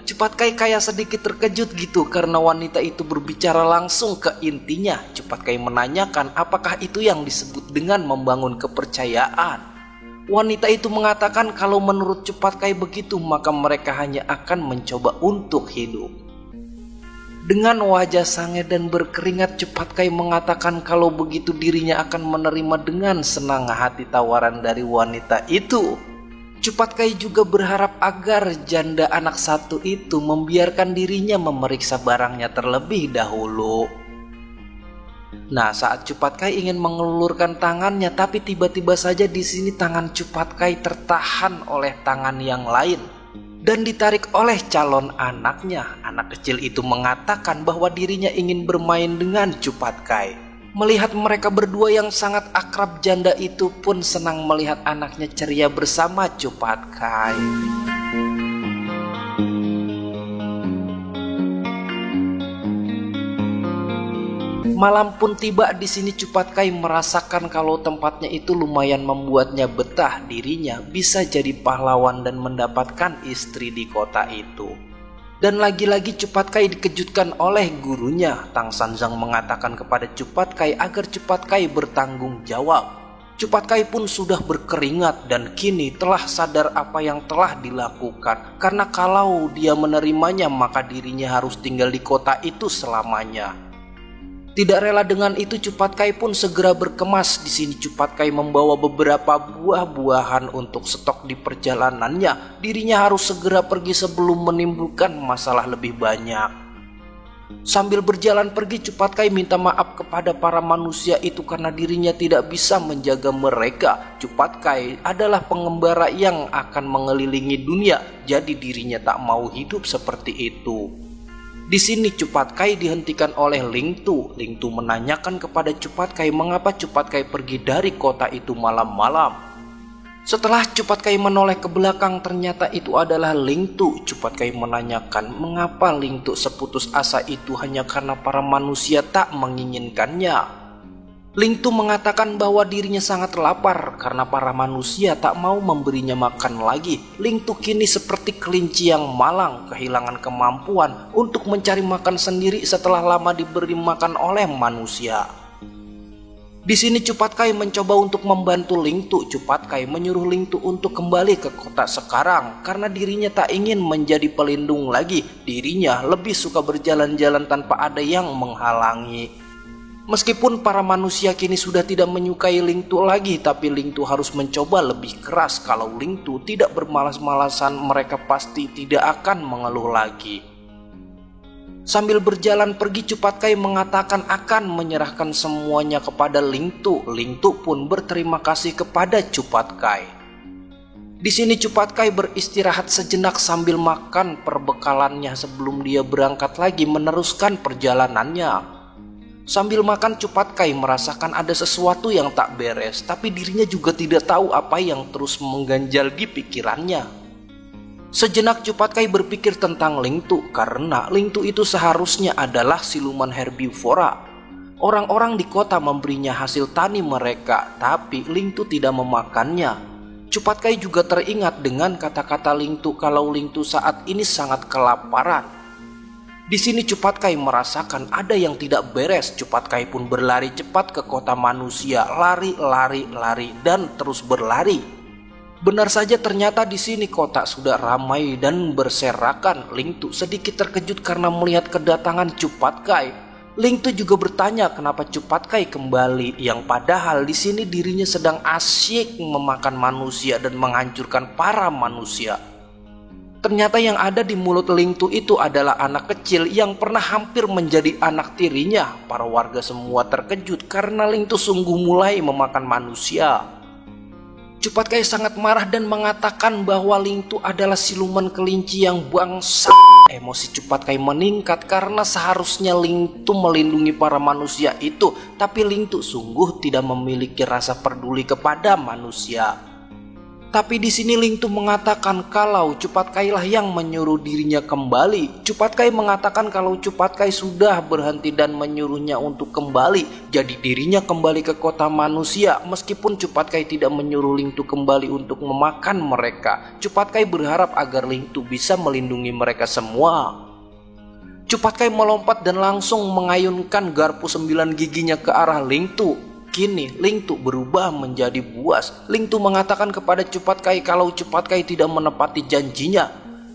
Cupat Kai kayak sedikit terkejut gitu karena wanita itu berbicara langsung ke intinya. Cupat Kai menanyakan apakah itu yang disebut dengan membangun kepercayaan. Wanita itu mengatakan kalau menurut Cupat Kai begitu maka mereka hanya akan mencoba untuk hidup. Dengan wajah sange dan berkeringat, Cupat Kai mengatakan kalau begitu dirinya akan menerima dengan senang hati tawaran dari wanita itu. Cupat Kai juga berharap agar janda anak satu itu membiarkan dirinya memeriksa barangnya terlebih dahulu. Nah, saat Cupat Kai ingin mengelulurkan tangannya, tapi tiba-tiba saja di sini tangan Cupat Kai tertahan oleh tangan yang lain dan ditarik oleh calon anaknya. Anak kecil itu mengatakan bahwa dirinya ingin bermain dengan Cupat Kai. Melihat mereka berdua yang sangat akrab, janda itu pun senang melihat anaknya ceria bersama Cupat Kai. Malam pun tiba. Di sini Cupat Kai merasakan kalau tempatnya itu lumayan membuatnya betah. Dirinya bisa jadi pahlawan dan mendapatkan istri di kota itu. Dan lagi-lagi Cupat Kai dikejutkan oleh gurunya. Tang Sanzang mengatakan kepada Cupat Kai agar Cupat Kai bertanggung jawab. Cupat Kai pun sudah berkeringat dan kini telah sadar apa yang telah dilakukan. Karena kalau dia menerimanya maka dirinya harus tinggal di kota itu selamanya. Tidak rela dengan itu, Cupat Kai pun segera berkemas. Di sini Cupat Kai membawa beberapa buah-buahan untuk stok di perjalanannya. Dirinya harus segera pergi sebelum menimbulkan masalah lebih banyak. Sambil berjalan pergi, Cupat Kai minta maaf kepada para manusia itu karena dirinya tidak bisa menjaga mereka. Cupat Kai adalah pengembara yang akan mengelilingi dunia, jadi dirinya tak mau hidup seperti itu. Di sini Cupat Kai dihentikan oleh Ling Tu. Ling Tu menanyakan kepada Cupat Kai mengapa Cupat Kai pergi dari kota itu malam-malam. Setelah Cupat Kai menoleh ke belakang, ternyata itu adalah Ling Tu. Cupat Kai menanyakan mengapa Ling Tu seputus asa itu hanya karena para manusia tak menginginkannya. Ling Tu mengatakan bahwa dirinya sangat lapar karena para manusia tak mau memberinya makan lagi. Ling Tu kini seperti kelinci yang malang, kehilangan kemampuan untuk mencari makan sendiri setelah lama diberi makan oleh manusia. Di sini Cupat Kai mencoba untuk membantu Ling Tu. Cupat Kai menyuruh Ling Tu untuk kembali ke kota sekarang karena dirinya tak ingin menjadi pelindung lagi. Dirinya lebih suka berjalan-jalan tanpa ada yang menghalangi. Meskipun para manusia kini sudah tidak menyukai Ling Tu lagi, tapi Ling Tu harus mencoba lebih keras. Kalau Ling Tu tidak bermalas-malasan, mereka pasti tidak akan mengeluh lagi. Sambil berjalan pergi, Cupat Kai mengatakan akan menyerahkan semuanya kepada Ling Tu. Ling Tu pun berterima kasih kepada Cupat Kai. Di sini Cupat Kai beristirahat sejenak sambil makan perbekalannya sebelum dia berangkat lagi meneruskan perjalanannya. Sambil makan, Cupat Kai merasakan ada sesuatu yang tak beres, tapi dirinya juga tidak tahu apa yang terus mengganjal di pikirannya. Sejenak Cupat Kai berpikir tentang Ling Tu, karena Ling Tu itu seharusnya adalah siluman herbivora. Orang-orang di kota memberinya hasil tani mereka, tapi Ling Tu tidak memakannya. Cupat Kai juga teringat dengan kata-kata Ling Tu kalau Ling Tu saat ini sangat kelaparan. Di sini Cupat Kai merasakan ada yang tidak beres. Cupat Kai pun berlari cepat ke kota manusia, lari, dan terus berlari. Benar saja ternyata di sini kota sudah ramai dan berserakan. Ling Tu sedikit terkejut karena melihat kedatangan Cupat Kai. Ling Tu juga bertanya kenapa Cupat Kai kembali, yang padahal di sini dirinya sedang asyik memakan manusia dan menghancurkan para manusia. Ternyata yang ada di mulut Ling Tu itu adalah anak kecil yang pernah hampir menjadi anak tirinya. Para warga semua terkejut karena Ling Tu sungguh mulai memakan manusia. Cupat Kai sangat marah dan mengatakan bahwa Ling Tu adalah siluman kelinci yang bangsa. Emosi Cupat Kai meningkat karena seharusnya Ling Tu melindungi para manusia itu, tapi Ling Tu sungguh tidak memiliki rasa peduli kepada manusia. Tapi di sini Ling Tu mengatakan kalau Cupat Kai lah yang menyuruh dirinya kembali. Cupat Kai mengatakan kalau Cupat Kai sudah berhenti dan menyuruhnya untuk kembali. Jadi dirinya kembali ke kota manusia. Meskipun Cupat Kai tidak menyuruh Ling Tu kembali untuk memakan mereka, Cupat Kai berharap agar Ling Tu bisa melindungi mereka semua. Cupat Kai melompat dan langsung mengayunkan garpu 9 giginya ke arah Ling Tu. Kini Ling Tu berubah menjadi buas. Ling Tu mengatakan kepada Cupat Kai kalau Cupat Kai tidak menepati janjinya.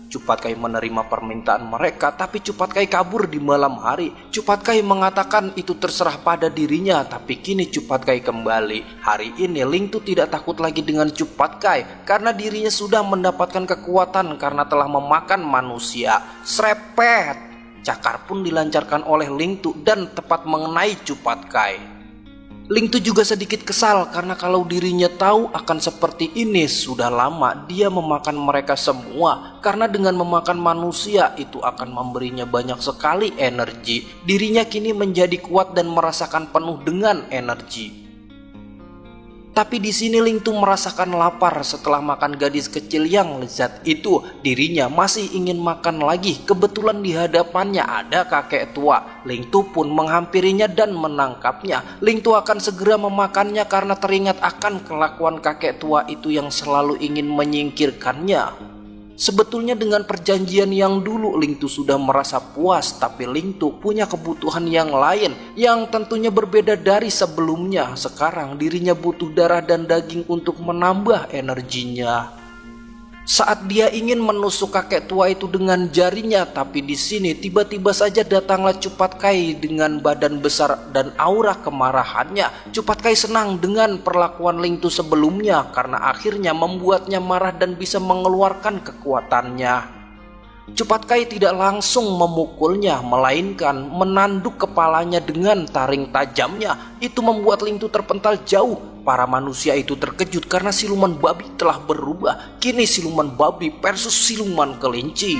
Cupat Kai menerima permintaan mereka, tapi Cupat Kai kabur di malam hari. Cupat Kai mengatakan itu terserah pada dirinya, tapi kini Cupat Kai kembali. Hari ini Ling Tu tidak takut lagi dengan Cupat Kai karena dirinya sudah mendapatkan kekuatan karena telah memakan manusia. Srepet! Cakar pun dilancarkan oleh Ling Tu dan tepat mengenai Cupat Kai. Ling Tu juga sedikit kesal karena kalau dirinya tahu akan seperti ini, sudah lama dia memakan mereka semua. Karena dengan memakan manusia itu akan memberinya banyak sekali energi. Dirinya kini menjadi kuat dan merasakan penuh dengan energi. Tapi di sini Ling Tu merasakan lapar setelah makan gadis kecil yang lezat itu. Dirinya masih ingin makan lagi. Kebetulan di hadapannya ada kakek tua. Ling Tu pun menghampirinya dan menangkapnya. Ling Tu akan segera memakannya karena teringat akan kelakuan kakek tua itu yang selalu ingin menyingkirkannya. Sebetulnya dengan perjanjian yang dulu Ling Tu sudah merasa puas, tapi Ling Tu punya kebutuhan yang lain yang tentunya berbeda dari sebelumnya. Sekarang dirinya butuh darah dan daging untuk menambah energinya. Saat dia ingin menusuk kakek tua itu dengan jarinya, tapi di sini tiba-tiba saja datanglah Cupat Kai dengan badan besar dan aura kemarahannya. Cupat Kai senang dengan perlakuan Ling Tu sebelumnya karena akhirnya membuatnya marah dan bisa mengeluarkan kekuatannya. Cupat Kai tidak langsung memukulnya, melainkan menanduk kepalanya dengan taring tajamnya. Itu membuat Ling Tu terpental jauh. Para manusia itu terkejut karena siluman babi telah berubah. Kini siluman babi versus siluman kelinci.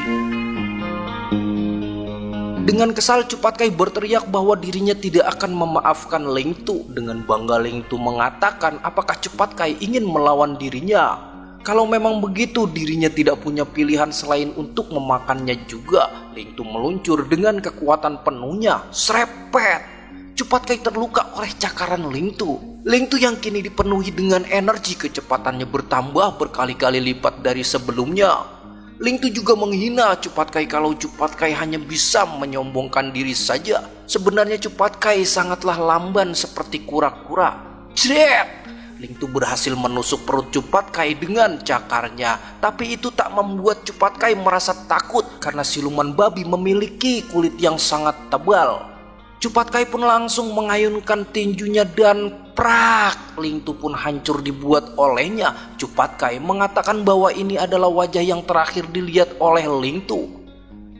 Dengan kesal, Cupatkai berteriak bahwa dirinya tidak akan memaafkan Ling Tu. Dengan bangga Ling Tu mengatakan apakah Cupatkai ingin melawan dirinya. Kalau memang begitu, dirinya tidak punya pilihan selain untuk memakannya juga. Ling Tu meluncur dengan kekuatan penuhnya. Srepet! Cupatkai terluka oleh cakaran Ling Tu. Ling Tu yang kini dipenuhi dengan energi, kecepatannya bertambah berkali-kali lipat dari sebelumnya. Ling Tu juga menghina Cupatkai kalau Cupatkai hanya bisa menyombongkan diri saja. Sebenarnya Cupatkai sangatlah lamban seperti kura-kura. Jret! Ling Tu berhasil menusuk perut Cupatkai dengan cakarnya. Tapi itu tak membuat Cupatkai merasa takut karena siluman babi memiliki kulit yang sangat tebal. Cupatkai pun langsung mengayunkan tinjunya dan prak, Ling Tu pun hancur dibuat olehnya. Cupatkai mengatakan bahwa ini adalah wajah yang terakhir dilihat oleh Ling Tu.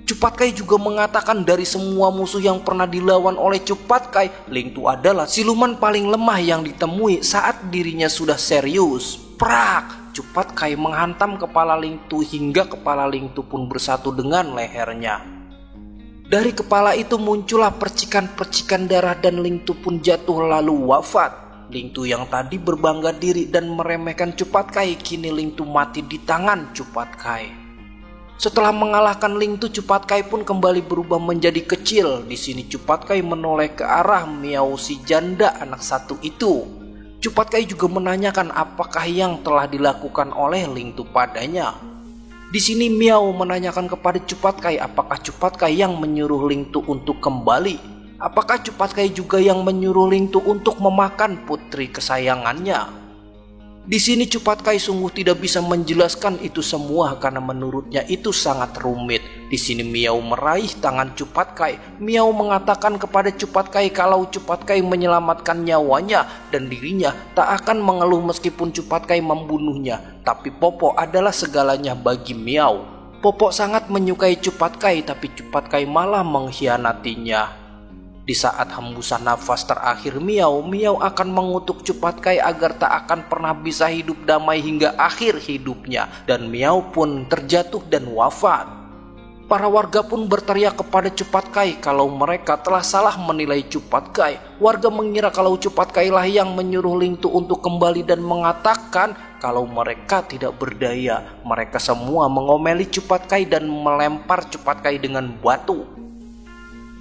Cupatkai juga mengatakan dari semua musuh yang pernah dilawan oleh Cupatkai, Ling Tu adalah siluman paling lemah yang ditemui saat dirinya sudah serius. Prak, Cupatkai menghantam kepala Ling Tu hingga kepala Ling Tu pun bersatu dengan lehernya. Dari kepala itu muncullah percikan-percikan darah dan Ling Tu pun jatuh lalu wafat. Ling Tu yang tadi berbangga diri dan meremehkan Cupatkai, kini Ling Tu mati di tangan Cupatkai. Setelah mengalahkan Ling Tu, Cupatkai pun kembali berubah menjadi kecil. Di sini Cupatkai menoleh ke arah Miao si janda anak satu itu. Cupatkai juga menanyakan apakah yang telah dilakukan oleh Ling Tu padanya. Di sini Miao menanyakan kepada Cupatkai apakah Cupatkai yang menyuruh Ling Tu untuk kembali. Apakah Cupatkai juga yang menyuruh Ling Tu untuk memakan putri kesayangannya. Di sini Cupatkai sungguh tidak bisa menjelaskan itu semua karena menurutnya itu sangat rumit. Di sini Miao meraih tangan Cupatkai. Miao mengatakan kepada Cupatkai kalau Cupatkai menyelamatkan nyawanya dan dirinya tak akan mengeluh meskipun Cupatkai membunuhnya. Tapi Popo adalah segalanya bagi Miao. Popo sangat menyukai Cupatkai, tapi Cupatkai malah mengkhianatinya. Di saat hembusan nafas terakhir Miao akan mengutuk Cupatkai agar tak akan pernah bisa hidup damai hingga akhir hidupnya. Dan Miao pun terjatuh dan wafat. Para warga pun berteriak kepada Cupatkai kalau mereka telah salah menilai Cupatkai. Warga mengira kalau Cupatkai lah yang menyuruh Ling Tu untuk kembali dan mengatakan kalau mereka tidak berdaya. Mereka semua mengomeli Cupatkai dan melempar Cupatkai dengan batu.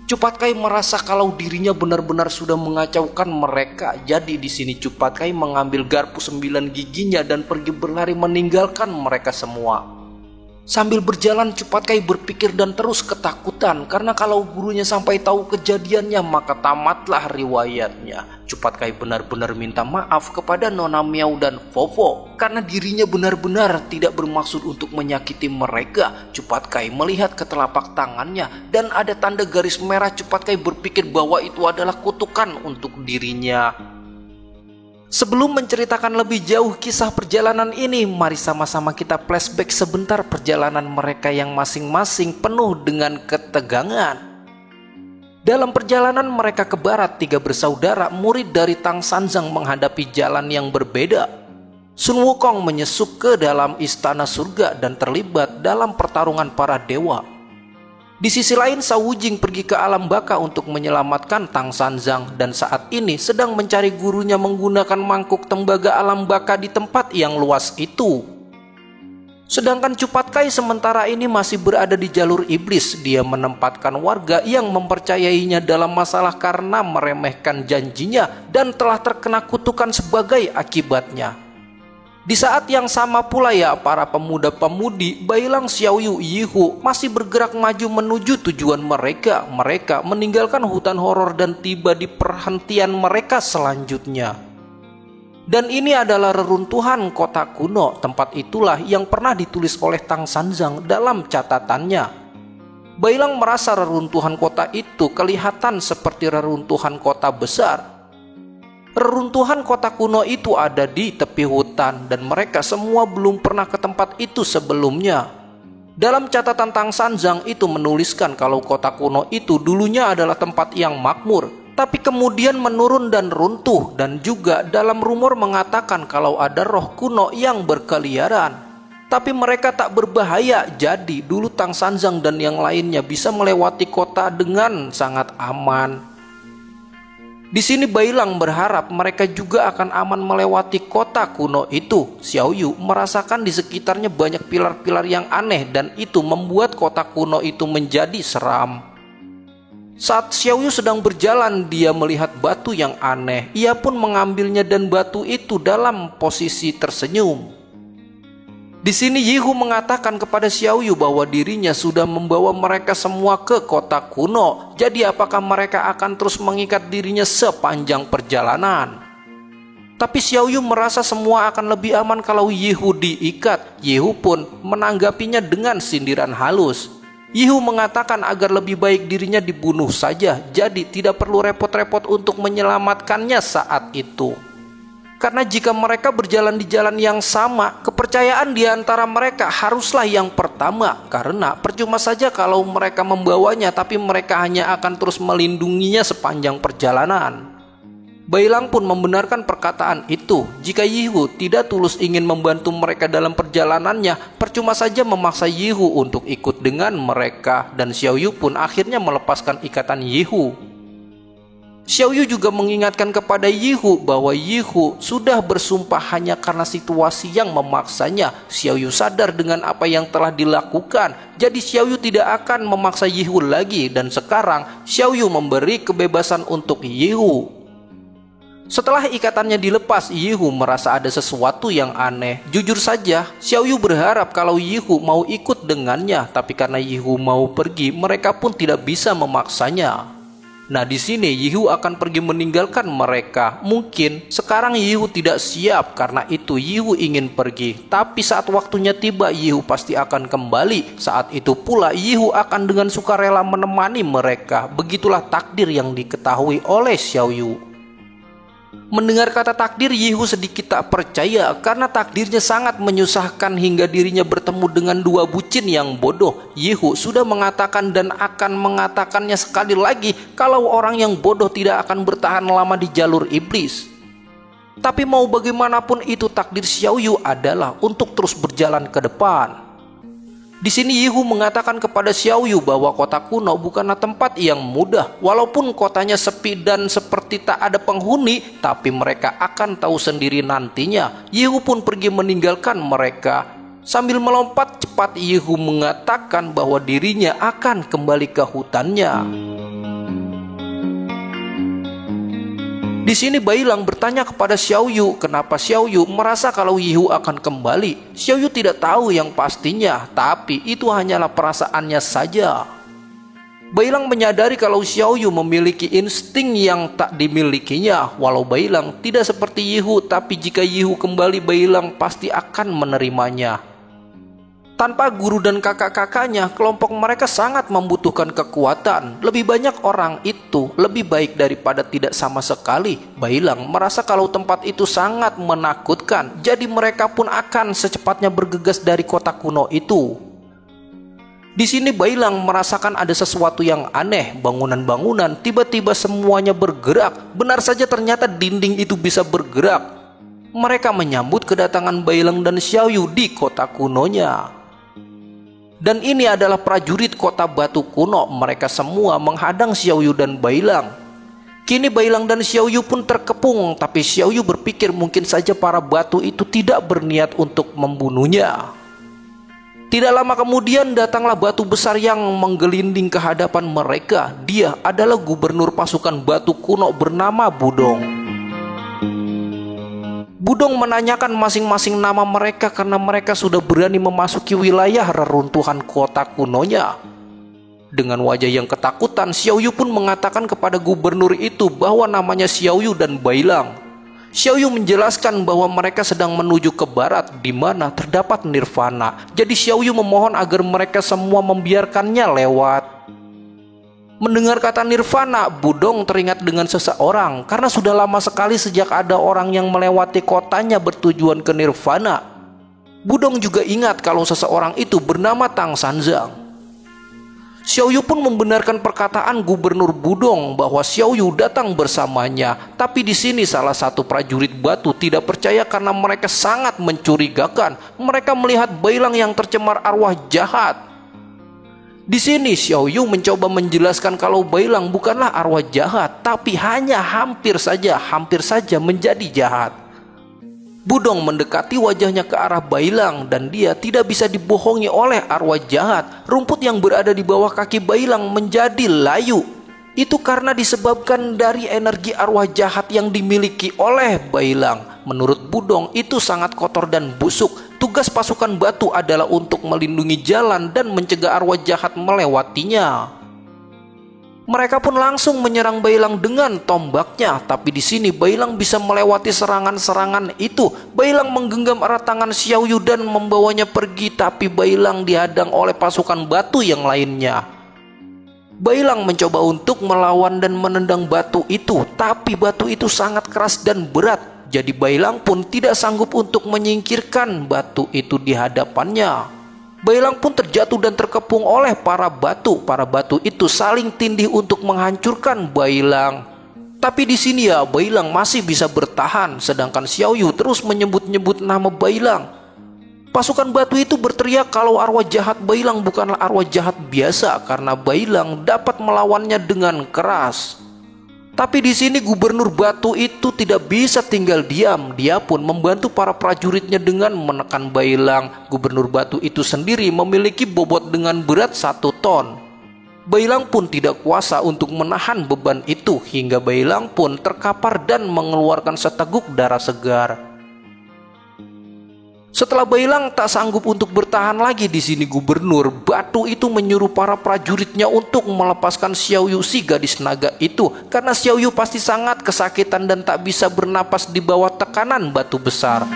Cupatkai merasa kalau dirinya benar-benar sudah mengacaukan mereka. Jadi di sini Cupatkai mengambil garpu 9 giginya dan pergi berlari meninggalkan mereka semua. Sambil berjalan Cupatkai berpikir dan terus ketakutan karena kalau gurunya sampai tahu kejadiannya maka tamatlah riwayatnya. Cupatkai benar-benar minta maaf kepada Nona Miao dan Fofo karena dirinya benar-benar tidak bermaksud untuk menyakiti mereka. Cupatkai melihat ke telapak tangannya dan ada tanda garis merah. Cupatkai berpikir bahwa itu adalah kutukan untuk dirinya. Sebelum menceritakan lebih jauh kisah perjalanan ini, mari sama-sama kita flashback sebentar perjalanan mereka yang masing-masing penuh dengan ketegangan. Dalam perjalanan mereka ke barat, 3 bersaudara murid dari Tang Sanzang menghadapi jalan yang berbeda. Sun Wukong menyusup ke dalam istana surga dan terlibat dalam pertarungan para dewa. Di sisi lain, Shao Wujing pergi ke alam baka untuk menyelamatkan Tang Sanzang dan saat ini sedang mencari gurunya menggunakan mangkuk tembaga alam baka di tempat yang luas itu. Sedangkan Cupatkai sementara ini masih berada di jalur iblis. Dia menempatkan warga yang mempercayainya dalam masalah karena meremehkan janjinya dan telah terkena kutukan sebagai akibatnya. Di saat yang sama pula ya, para pemuda-pemudi Bailang Xiaoyu Yihu masih bergerak maju menuju tujuan mereka. Mereka meninggalkan hutan horor dan tiba di perhentian mereka selanjutnya. Dan ini adalah reruntuhan kota kuno. Tempat itulah yang pernah ditulis oleh Tang Sanzang dalam catatannya. Bailang merasa reruntuhan kota itu kelihatan seperti reruntuhan kota besar. Reruntuhan kota kuno itu ada di tepi hutan dan mereka semua belum pernah ke tempat itu sebelumnya. Dalam catatan Tang Sanzang itu menuliskan kalau kota kuno itu dulunya adalah tempat yang makmur, tapi kemudian menurun dan runtuh, dan juga dalam rumor mengatakan kalau ada roh kuno yang berkeliaran. Tapi mereka tak berbahaya, jadi dulu Tang Sanzang dan yang lainnya bisa melewati kota dengan sangat aman. Di sini Bailang berharap mereka juga akan aman melewati kota kuno itu. Xiao Yu merasakan di sekitarnya banyak pilar-pilar yang aneh dan itu membuat kota kuno itu menjadi seram. Saat Xiao Yu sedang berjalan, dia melihat batu yang aneh. Ia pun mengambilnya dan batu itu dalam posisi tersenyum. Di sini Yihu mengatakan kepada Xiao Yu bahwa dirinya sudah membawa mereka semua ke kota kuno. Jadi apakah mereka akan terus mengikat dirinya sepanjang perjalanan? Tapi Xiao Yu merasa semua akan lebih aman kalau Yihu diikat. Yihu pun menanggapinya dengan sindiran halus. Yihu mengatakan agar lebih baik dirinya dibunuh saja, jadi tidak perlu repot-repot untuk menyelamatkannya saat itu. Karena jika mereka berjalan di jalan yang sama, kepercayaan di antara mereka haruslah yang pertama. Karena percuma saja kalau mereka membawanya, tapi mereka hanya akan terus melindunginya sepanjang perjalanan. Bailang pun membenarkan perkataan itu. Jika Yihu tidak tulus ingin membantu mereka dalam perjalanannya, percuma saja memaksa Yihu untuk ikut dengan mereka. Dan Xiao Yu pun akhirnya melepaskan ikatan Yihu. Xiao Yu juga mengingatkan kepada Yihu bahwa Yihu sudah bersumpah hanya karena situasi yang memaksanya. Xiao Yu sadar dengan apa yang telah dilakukan, jadi Xiao Yu tidak akan memaksa Yihu lagi. Dan sekarang Xiao Yu memberi kebebasan untuk Yihu. Setelah ikatannya dilepas, Yihu merasa ada sesuatu yang aneh. Jujur saja, Xiao Yu berharap kalau Yihu mau ikut dengannya, tapi karena Yihu mau pergi, mereka pun tidak bisa memaksanya. Nah, di sini Yihu akan pergi meninggalkan mereka. Mungkin sekarang Yihu tidak siap, karena itu Yihu ingin pergi. Tapi saat waktunya tiba, Yihu pasti akan kembali. Saat itu pula Yihu akan dengan sukarela menemani mereka. Begitulah takdir yang diketahui oleh Xiao Yu. Mendengar kata takdir, Yihu sedikit tak percaya karena takdirnya sangat menyusahkan hingga dirinya bertemu dengan dua bucin yang bodoh. Yihu sudah mengatakan dan akan mengatakannya sekali lagi kalau orang yang bodoh tidak akan bertahan lama di jalur iblis. Tapi mau bagaimanapun itu takdir Xiao Yu adalah untuk terus berjalan ke depan. Di sini Yihu mengatakan kepada Xiao Yu bahwa kota kuno bukanlah tempat yang mudah. Walaupun kotanya sepi dan seperti tak ada penghuni, tapi mereka akan tahu sendiri nantinya. Yihu pun pergi meninggalkan mereka. Sambil melompat cepat, Yihu mengatakan bahwa dirinya akan kembali ke hutannya. Di sini Bailang bertanya kepada Xiao Yu kenapa Xiao Yu merasa kalau Yihu akan kembali. Xiao Yu tidak tahu yang pastinya, tapi itu hanyalah perasaannya saja. Bailang menyadari kalau Xiao Yu memiliki insting yang tak dimilikinya. Walau Bailang tidak seperti Yihu, tapi jika Yihu kembali, Bailang pasti akan menerimanya. Tanpa guru dan kakak-kakaknya, kelompok mereka sangat membutuhkan kekuatan. Lebih banyak orang itu lebih baik daripada tidak sama sekali. Bailang merasa kalau tempat itu sangat menakutkan, jadi mereka pun akan secepatnya bergegas dari kota kuno itu. Di sini Bailang merasakan ada sesuatu yang aneh. Bangunan-bangunan tiba-tiba semuanya bergerak. Benar saja, ternyata dinding itu bisa bergerak. Mereka menyambut kedatangan Bailang dan Xiao Yu di kota kunonya. Dan ini adalah prajurit kota batu kuno. Mereka semua menghadang Xiao Yu dan Bailang. Kini Bailang dan Xiao Yu pun terkepung, tapi Xiao Yu berpikir mungkin saja para batu itu tidak berniat untuk membunuhnya. Tidak lama kemudian datanglah batu besar yang menggelinding ke hadapan mereka. Dia adalah gubernur pasukan batu kuno bernama Budong. Budong menanyakan masing-masing nama mereka karena mereka sudah berani memasuki wilayah reruntuhan kota kunonya. Dengan wajah yang ketakutan, Xiao Yu pun mengatakan kepada gubernur itu bahwa namanya Xiao Yu dan Bailang. Xiao Yu menjelaskan bahwa mereka sedang menuju ke barat di mana terdapat nirvana. Jadi Xiao Yu memohon agar mereka semua membiarkannya lewat. Mendengar kata nirvana, Budong teringat dengan seseorang karena sudah lama sekali sejak ada orang yang melewati kotanya bertujuan ke nirvana. Budong juga ingat kalau seseorang itu bernama Tang Sanzang. Xiaoyu pun membenarkan perkataan Gubernur Budong bahwa Xiaoyu datang bersamanya. Tapi di sini salah satu prajurit batu tidak percaya karena mereka sangat mencurigakan. Mereka melihat Bailang yang tercemar arwah jahat. Di sini Xiaoyu mencoba menjelaskan kalau Bailang bukanlah arwah jahat, tapi hanya hampir saja menjadi jahat. Budong mendekati wajahnya ke arah Bailang dan dia tidak bisa dibohongi oleh arwah jahat. Rumput yang berada di bawah kaki Bailang menjadi layu. Itu karena disebabkan dari energi arwah jahat yang dimiliki oleh Bailang. Menurut Budong itu sangat kotor dan busuk. Tugas pasukan batu adalah untuk melindungi jalan dan mencegah arwah jahat melewatinya. Mereka pun langsung menyerang Bailang dengan tombaknya, tapi di sini Bailang bisa melewati serangan-serangan itu. Bailang menggenggam erat tangan Xiaoyu dan membawanya pergi, tapi Bailang dihadang oleh pasukan batu yang lainnya. Bailang mencoba untuk melawan dan menendang batu itu, tapi batu itu sangat keras dan berat. Jadi Bailang pun tidak sanggup untuk menyingkirkan batu itu di hadapannya. Bailang pun terjatuh dan terkepung oleh para batu. Para batu itu saling tindih untuk menghancurkan Bailang. Tapi di sini ya Bailang masih bisa bertahan, sedangkan Xiaoyu terus menyebut-nyebut nama Bailang. Pasukan batu itu berteriak kalau arwah jahat Bailang bukanlah arwah jahat biasa karena Bailang dapat melawannya dengan keras. Tapi di sini Gubernur Batu itu tidak bisa tinggal diam. Dia pun membantu para prajuritnya dengan menekan Bailang. Gubernur Batu itu sendiri memiliki bobot dengan berat 1 ton. Bailang pun tidak kuasa untuk menahan beban itu hingga Bailang pun terkapar dan mengeluarkan seteguk darah segar. Setelah Bailang tak sanggup untuk bertahan lagi di sini, Gubernur Batu itu menyuruh para prajuritnya untuk melepaskan Xiaoyu si gadis naga itu karena Xiaoyu pasti sangat kesakitan dan tak bisa bernapas di bawah tekanan batu besar.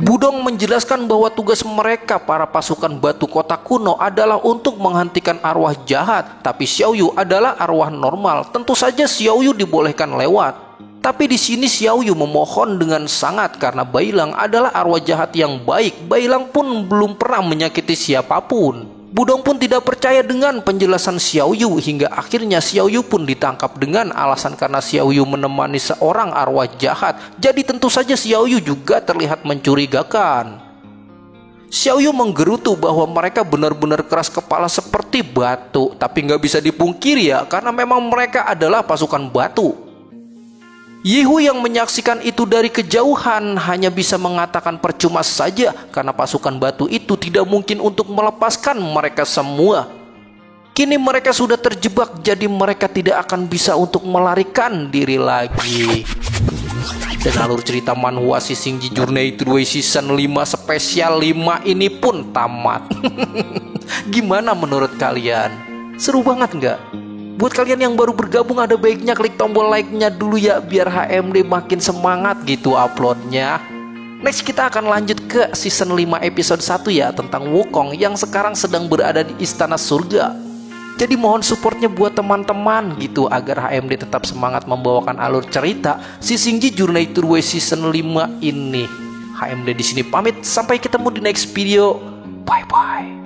Budong menjelaskan bahwa tugas mereka para pasukan batu kota kuno adalah untuk menghentikan arwah jahat, tapi Xiaoyu adalah arwah normal. Tentu saja Xiaoyu dibolehkan lewat. Tapi di sini Xiaoyu memohon dengan sangat karena Bailang adalah arwah jahat yang baik. Bailang pun belum pernah menyakiti siapapun. Budong pun tidak percaya dengan penjelasan Xiaoyu hingga akhirnya Xiaoyu pun ditangkap dengan alasan karena Xiaoyu menemani seorang arwah jahat. Jadi tentu saja Xiaoyu juga terlihat mencurigakan. Xiaoyu menggerutu bahwa mereka benar-benar keras kepala seperti batu. Tapi nggak bisa dipungkiri ya karena memang mereka adalah pasukan batu. Yihu yang menyaksikan itu dari kejauhan hanya bisa mengatakan percuma saja karena pasukan batu itu tidak mungkin untuk melepaskan mereka semua. Kini mereka sudah terjebak jadi mereka tidak akan bisa untuk melarikan diri lagi. Dan alur cerita manhwa Sisingji Journey to the Way Season 5 spesial 5 ini pun tamat. Gimana menurut kalian? Seru banget nggak? Buat kalian yang baru bergabung ada baiknya klik tombol like-nya dulu ya biar HMD makin semangat gitu uploadnya. Next kita akan lanjut ke season 5 episode 1 ya tentang Wukong yang sekarang sedang berada di Istana Surga. Jadi mohon supportnya buat teman-teman gitu agar HMD tetap semangat membawakan alur cerita Sisingji Journey to the Way season 5 ini. HMD di sini pamit, sampai ketemu di next video. Bye bye.